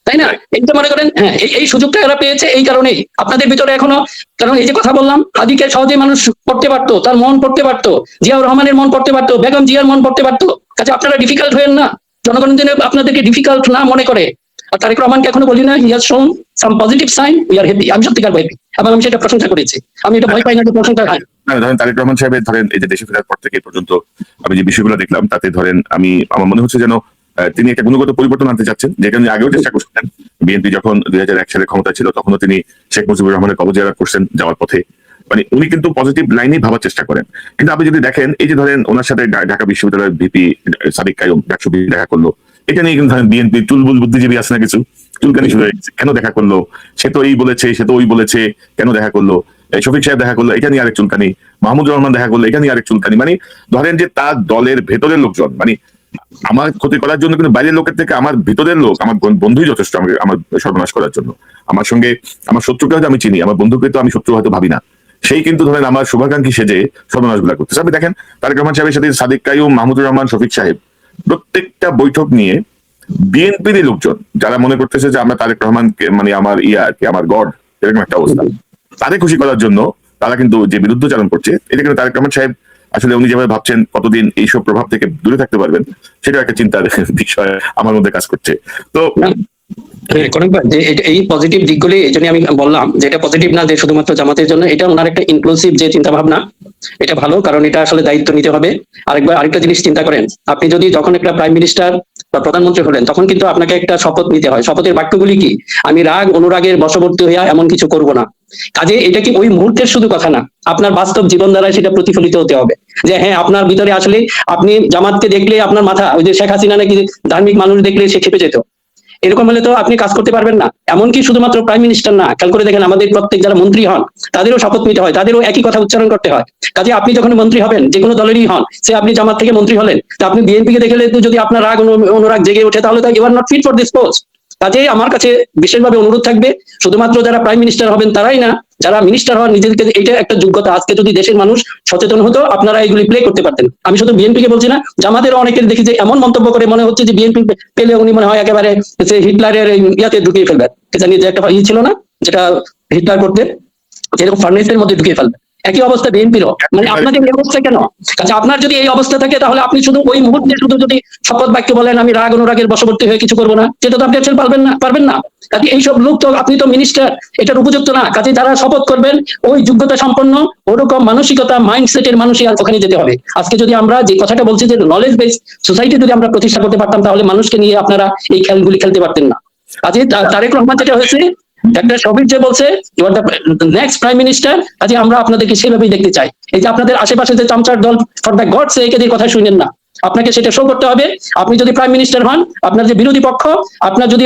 তাই না? এইটা মনে করেন, হ্যাঁ, এই সুযোগটা এরা পেয়েছে এই কারণেই আপনাদের ভিতরে এখনো। কারণ এই যে কথা বললাম, হাদিকে সহজে মানুষ পড়তে পারতো, তার মন পড়তে পারতো, জিয়াউর রহমানের মন পড়তে পারতো, বেগম জিয়ার মন পড়তে পারতো। কাজে আপনারা ডিফিকাল্ট হয়েন না, জনগণ যেন আপনাদেরকে ডিফিকাল্ট না মনে করে। আর তারেক রহমানকে এখনো বলি না, he has shown some positive sign, we are happy. আমি সত্যিকার হ্যাপি এবং আমি সেটা প্রশংসা করেছি। আমি এটা ভয় পাই না যে প্রশংসা হয়। ধরেন তারেক রহমান সাহেবের ধরেন এই যে দেশে ফেরার পর থেকে এই পর্যন্ত আমি যে বিষয়গুলো দেখলাম তাতে ধরেন আমার মনে হচ্ছে যেন তিনি একটা গুণগত পরিবর্তন আনতে চাচ্ছেন, যেটা উনি আগেও চেষ্টা করছিলেন। বিএনপি যখন 2001 সালে ক্ষমতা ছিল তখনও তিনি শেখ মুজিবুর রহমানের কবর জিয়ারত করছেন যাওয়ার পথে। মানে উনি কিন্তু পজিটিভ লাইনেই ভাবার চেষ্টা করেন। কিন্তু আপনি যদি দেখেন এই যে ধরেন ওনার সাথে ঢাকা বিশ্ববিদ্যালয়ের ভিপি সাদিক কায়ুম ডাকসু দেখা করলো, এটা নিয়ে কিন্তু ধরেন বিএনপি চুলবুল বুদ্ধিজীবী আছে না কিছু চুলকানি শুরু হয়ে গেছে, কেন দেখা করলো, সে তো এই বলেছে সে তো ওই বলেছে, কেন দেখা করলো, শফিক সাহেব দেখা করলো, এটা নিয়ে আরেক চুলকানি, মাহমুদুর রহমান দেখা করলো, এটা নিয়ে আরেক চুলকানি। মানে ধরেন যে তার দলের ভেতরের লোকজন, মানে আমার ক্ষতি করার জন্য কিন্তু বাইরের লোকের থেকে আমার ভিতরের লোক, আমার বন্ধুই যথেষ্ট আমাকে আমার সর্বনাশ করার জন্য। আমার সঙ্গে আমার শত্রুকে হয়তো আমি চিনি, আমার বন্ধুকে তো আমি শত্রু হয়তো ভাবি না, সেই কিন্তু ধরেন আমার শুভাকাঙ্ক্ষী সেজে সর্বনাশ গুলা করতেছে। আপনি দেখেন তারেক রহমান সাহেবের সাথে সাদিক কায়ুম, মাহমুদুর রহমান, শফিক সাহেব প্রত্যেকটা বৈঠক নিয়ে বিএনপির লোকজন যারা মনে করতেছে যে আমরা তারেক রহমানকে মানে আমার আর কি আমার গড, এরকম একটা অবস্থা, তাদের খুশি করার জন্য তারা কিন্তু যে বিরুদ্ধচারণ করছে, এটা কিন্তু তারেক রহমান সাহেব আসলে উনি যেভাবে ভাবছেন কতদিন এইসব প্রভাব থেকে দূরে থাকতে পারবেন, সেটা একটা চিন্তার বিষয় আমার মধ্যে কাজ করছে। তো যে এই পজিটিভ দিকগুলি, এই জন্য আমি বললাম যে এটা পজিটিভ না যে শুধুমাত্র জামাতের জন্য, এটা ওনার একটা ইনক্লুসিভ যে চিন্তা ভাবনা, এটা ভালো, কারণ এটা আসলে দায়িত্ব নিতে হবে। আরেকটা জিনিস চিন্তা করেন, আপনি যদি যখন একটা প্রাইম মিনিস্টার বা প্রধানমন্ত্রী হলেন তখন কিন্তু আপনাকে একটা শপথ নিতে হয়। শপথের বাক্যগুলি কি? আমি রাগ অনুরাগের বশবর্তী হইয়া এমন কিছু করব না। কাজে এটা কি ওই মুহূর্তের শুধু কথা না, আপনার বাস্তব জীবন দ্বারা সেটা প্রতিফলিত হতে হবে। যে হ্যাঁ, আপনার ভিতরে আসলে আপনি জামাতকে দেখলে আপনার মাথা, ওই যে শেখ হাসিনা নাকি ধার্মিক মানুষ দেখলে সে খেপে যেত, এরকম হলে তো আপনি কাজ করতে পারবেন না। এমনকি শুধুমাত্র প্রাইম মিনিস্টার না, খেয়াল করে দেখেন আমাদের প্রত্যেক যারা মন্ত্রী হন তাদেরও শপথ নিতে হয়, তাদেরও একই কথা উচ্চারণ করতে হয়। কাজে আপনি যখন মন্ত্রী হবেন, যে কোনো দলেরই হন, সে আপনি জামাত থেকে মন্ত্রী হলেন, তা আপনি বিএনপি কে দেখলে যদি আপনার রাগ অনুরাগ জেগে ওঠে, তাহলে you are not fit for this post. কাজে আমার কাছে বিশেষভাবে অনুরোধ থাকবে, শুধুমাত্র যারা প্রাইম মিনিস্টার হবেন তারাই না, যারা মিনিস্টার হওয়ার নিজেদেরকে, এটা একটা যোগ্যতা। আজকে যদি দেশের মানুষ সচেতন হতো, আপনারা এগুলি প্লে করতে পারতেন। আমি শুধু বিএনপি কে বলছি না, জামাতের অনেকের দেখি যে এমন মন্তব্য করে মনে হচ্ছে যে বিএনপি পেলে উনি মনে হয় একেবারে হিটলারের ইয়াতে ঢুকিয়ে ফেলবে। জানি যে একটা ছিল না, যেটা হিটলার করতে যেরকম ফার্নেসের মধ্যে ঢুকিয়ে ফেলবে, একই অবস্থা বিএনপিরও। মানে আপনাদের এই অবস্থা কেন? আচ্ছা, আপনার যদি এই অবস্থা থাকে তাহলে আপনি শুধু ওই মুহূর্তে শুধু যদি শপথ বাক্য বলেন আমি রাগ অনুরাগের বশবর্তী হয়ে কিছু করবো না, সেটা তো আপনি পারবেন না। কাজে এইসব লোক তো, আপনি তো মিনিস্টার, এটার উপযুক্ত না। কাজে যারা শপথ করবেন ওই যোগ্যতা সম্পন্ন, ওরকম মানসিকতা মাইন্ডসেটের মানুষই ওখানে যেতে হবে। আজকে যদি আমরা যে কথাটা বলছি যে নলেজ বেস সোসাইটি যদি আমরা প্রতিষ্ঠা করতে পারতাম, তাহলে মানুষকে নিয়ে আপনারা এই খেলগুলি খেলতে পারতেন না। কাজে তারেক রহমান যেটা হয়েছে, ডাক্তার শফিক যে বলছে you are the next prime minister, কাজে আমরা আপনাদেরকে সেভাবেই দেখতে চাই। এই যে আপনাদের আশেপাশে যে চামচার দল, ফর দ্য গডস সেক এদের কথা শুনেন না, আপনাকে সেটা শো করতে হবে। আপনি যদি প্রাইম মিনিস্টার হন, আপনার যে বিরোধী পক্ষ, আপনার যদি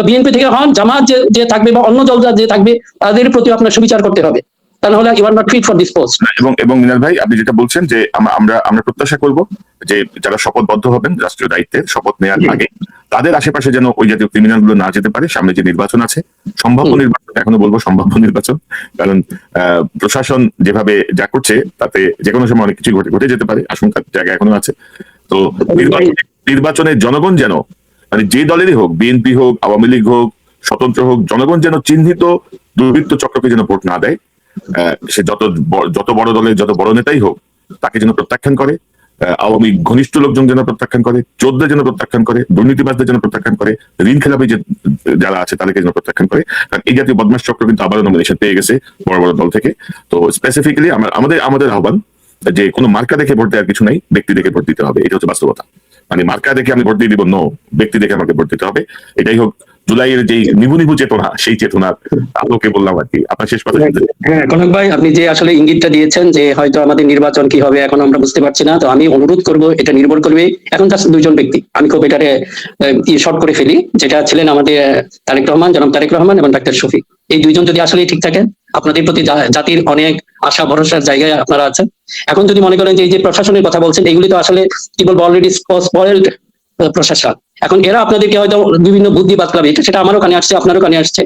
বিএনপি থেকে হন, জামাত যে থাকবে বা অন্য দল যে থাকবে, তাদের প্রতি আপনার সুবিচার করতে হবে, তা নাহলে you are not fit for this post. এবং মিনাল ভাই, আপনি যেটা বলছেন যে আমরা প্রত্যাশা করব যে যারা শপথবদ্ধ হবেন রাষ্ট্রীয় দায়িত্বের শপথ নেওয়ার আগে, তাদের আশেপাশে যেন ওই জাতীয় ক্রিমিনাল গুলো না যেতে পারে। সামনে যে নির্বাচন আছে, সম্ভাব্য নির্বাচন, এখনো বলবো সম্ভাব্য নির্বাচন, কারণ প্রশাসন যেভাবে যা করছে তাতে যে কোনো সময় অনেক কিছু ঘটে যেতে পারে, আশঙ্কার জায়গা এখনো আছে। তো নির্বাচনে জনগণ যেন, মানে যে দলেরই হোক, বিএনপি হোক, আওয়ামী লীগ হোক, স্বতন্ত্র হোক, জনগণ যেন চিহ্নিত দুর্বৃত্ত চক্রকে যেন ভোট না দেয়। সে যত বড় দলের যত বড় নেতাই হোক, তাকে যেন প্রত্যাখ্যান করে। আওয়ামী ঘনিষ্ঠ লোকজন যেন প্রত্যাখ্যান করে, চোরদের যেন প্রত্যাখ্যান করে, দুর্নীতিবাজদের যেন প্রত্যাখ্যান করে, ঋণ খেলাপি যে যারা আছে তাদেরকে যেন প্রত্যাখ্যান করে। কারণ এই জাতীয় বদমাশ চক্র কিন্তু আবারও নমিনেশন পেয়ে গেছে বড় বড় দল থেকে। তো স্পেসিফিক্যালি আমাদের আহ্বান যে কোনো মার্কা দেখে ভোট দেওয়ার কিছু নাই, ব্যক্তি দেখে ভোট দিতে হবে। এটা হচ্ছে বাস্তবতা। মানে মার্কা দেখে আমি ভোট দিয়ে দিব, নো, ব্যক্তি দেখে আমাকে ভোট দিতে হবে। এটাই হোক জুলাইয়ের যে নিবু চেতনা, সেই চেতনার আলোকে বললাম আর কি। আপনার শেষ কথা। হ্যাঁ কনক ভাই, আপনি যে আসলে ইঙ্গিতটা দিয়েছেন যে হয়তো আমাদের নির্বাচন কি হবে এখন আমরা বুঝতে পারছি না, তো আমি অনুরোধ করব, এটা নির্ভর করবে এখন তার দুইজন ব্যক্তি। আমি খুব এটারে শর্ট করে ফেলি, যেটা ছিলেন আমাদের তারেক রহমান, জনাব তারেক রহমান এবং ডাক্তার শফিক। এই দুইজন যদি আসলে ঠিক থাকেন, আপনাদের প্রতি জাতির অনেক আশা ভরসার জায়গায় আপনারা আছেন। এখন যদি মনে করেন যে এই যে প্রশাসনের কথা বলছেন, এগুলি তো আসলে কি বলবো, অলরেডি স্পয়েলড প্রশাসন। এখন এরা আপনাদেরকে হয়তো বিভিন্ন বুদ্ধি বাতলাবে, সেটা আমারও কানে আসছে, আপনারও কানে আসছে,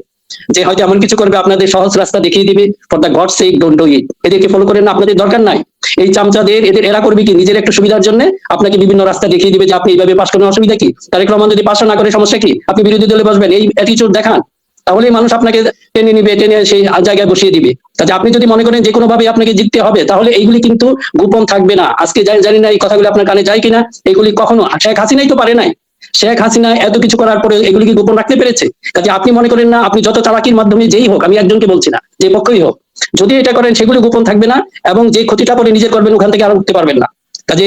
যে হয়তো এমন কিছু করবে, আপনাদের সহজ রাস্তা দেখিয়ে দিবে, for the God sake don't do it. এদেরকে ফলো করেন না, আপনাদের দরকার নাই। এই চামচাদের এরা করবে কি, নিজের একটু সুবিধার জন্য আপনাকে বিভিন্ন রাস্তা দেখিয়ে দিবে যে আপনি এইভাবে পাশ করেন, অসুবিধা কি? তারেক রহমান যদি পাশ না করে সমস্যা কি? আপনি বিরোধী দলে বসবেন, এই অ্যাটিটিউড দেখান, তাহলেই মানুষ আপনাকে টেনে নিবে, টেনে সেই জায়গায় বসিয়ে দিবে। কাজে আপনি যদি মনে করেন যে কোনো ভাবে আপনাকে জিততে হবে, তাহলে এইগুলি কিন্তু গোপন থাকবে না। আজকে জানি না এই কথাগুলো আপনার কানে যায় কিনা, এইগুলি কখনো শেখ হাসিনাই তো পারে নাই। শেখ হাসিনা এত কিছু করার পরে এগুলি কি গোপন রাখতে পেরেছে? কাজে আপনি মনে করেন না, আপনি যত চালাকির মাধ্যমে যেই হোক, আমি একজনকে বলছি না, যে পক্ষই হোক, যদি এটা করেন সেগুলি গোপন থাকবে না, এবং যে ক্ষতিটা পরে নিজের করবেন ওখান থেকে আর উঠতে পারবেন না। কাজে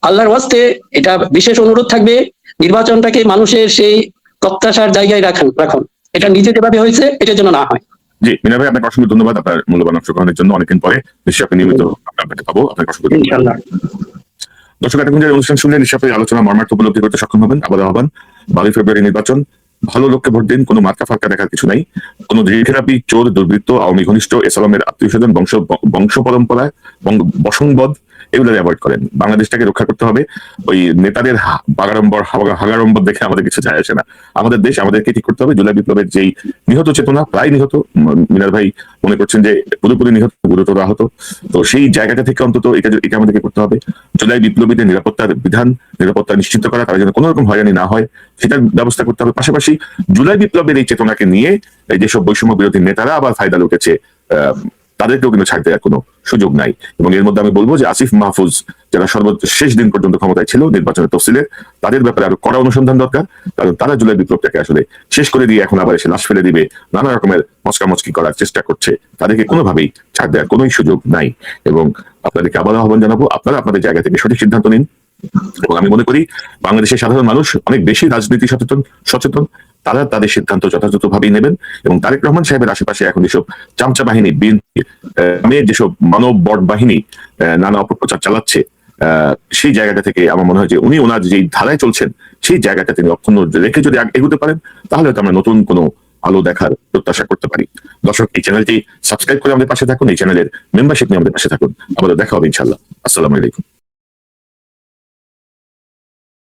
আল্লাহর ওয়াস্তে এটা বিশেষ অনুরোধ থাকবে, নির্বাচনটাকে মানুষের সেই প্রত্যাশার জায়গায় রাখুন। এটা নিজে যেভাবে হয়েছে এটার জন্য না হয়। জি মিনা ভাই, আপনাকে অসংখ্য ধন্যবাদ আপনার মূল্যবান অংশগ্রহণের জন্য। অনেকদিন পরে নিশ্চয়ই আপনি নিয়মিত আপনাকে পাবো। আপনাকে অসংখ্য ধন্যবাদ। ইনশাআল্লাহ। দর্শক, এতক্ষণ যে অনুষ্ঠান শুনলেন নিশ্চয়ই আপনি আলোচনা মর্মার্থ উপলব্ধি করতে সক্ষম হবেন। আবার আহ্বান, 12 ফেব্রুয়ারি নির্বাচন, ভালো লোককে ভোট দিন, কোনো মার্কা ফার্কা দেখার কিছু নাই। কোনো ঢিলখেলাপি, চোর, দুর্বৃত্ত, আওয়ামী ঘনিষ্ঠ, এসালামের আত্মীয় স্বজন, বংশ পরম্পরায় বসংবদ, এগুলো অ্যাভয়েড করেন। বাংলাদেশটাকে রক্ষা করতে হবে। ওই নেতাদের হাগাড়ম্বর দেখে আমাদের কিছু যায় আসে না। আমাদের দেশ আমাদেরকে ঠিক করতে হবে। জুলাই বিপ্লবের যেই নিহত চেতনা, প্রায় নিহত, মিনার ভাই মনে করছেন যে পুরোপুরি নিহত, গুরুতর আহত, তো সেই জায়গাটা থেকে অন্তত এটা আমাদেরকে করতে হবে। জুলাই বিপ্লবীদের নিরাপত্তার বিধান, নিরাপত্তা নিশ্চিত করা, তারা যেন কোনো রকম হয়রানি না হয় সেটার ব্যবস্থা করতে হবে। পাশাপাশি জুলাই বিপ্লবের এই চেতনাকে নিয়ে এই যেসব বৈষম্য বিরোধী নেতারা আবার ফায়দা লুটেছে, তাদেরকেও কিন্তু ছাড় দেওয়ার কোনো সুযোগ নাই। এবং এর মধ্যে আমি বলবো যে আসিফ মাহফুজ, যারা সর্বশেষ দিন পর্যন্ত ক্ষমতায় ছিল নির্বাচনের তফসিলের, তাদের ব্যাপারে আরো কড়া অনুসন্ধান দরকার। কারণ তারা জুলাই বিপ্লবটাকে আসলে শেষ করে দিয়ে এখন আবার এসে লাশ ফেলে দিবে, নানা রকমের মচকামচকি করার চেষ্টা করছে। তাদেরকে কোনোভাবেই ছাড় দেওয়ার কোনোই সুযোগ নাই। এবং আপনাদেরকে আবার আহ্বান জানাবো, আপনারা আপনাদের জায়গা থেকে সঠিক সিদ্ধান্ত নিন। এবং আমি মনে করি বাংলাদেশের সাধারণ মানুষ অনেক বেশি রাজনীতি সচেতন। তারা তাদের সিদ্ধান্ত যথাযথভাবেই নেবেন। এবং তারেক রহমান সাহেবের আশেপাশে এখন যেসব চামচা বাহিনী, বিএনপি যেসব মানব বট বাহিনী নানা অপপ্রচার চালাচ্ছে, সেই জায়গাটা থেকে আমার মনে হয় যে উনি ওনার যেই ধারায় চলছেন সেই জায়গাটা তিনি অক্ষুণ্ণ রেখে যদি এগোতে পারেন, তাহলে হয়তো আমরা নতুন কোনো আলো দেখার প্রত্যাশা করতে পারি। দর্শক, এই চ্যানেলটি সাবস্ক্রাইব করে আমাদের পাশে থাকুন, এই চ্যানেলের মেম্বারশিপ নিয়ে আমাদের পাশে থাকুন। আবারও দেখা হবে ইনশাল্লাহ। আসসালামু আলাইকুম।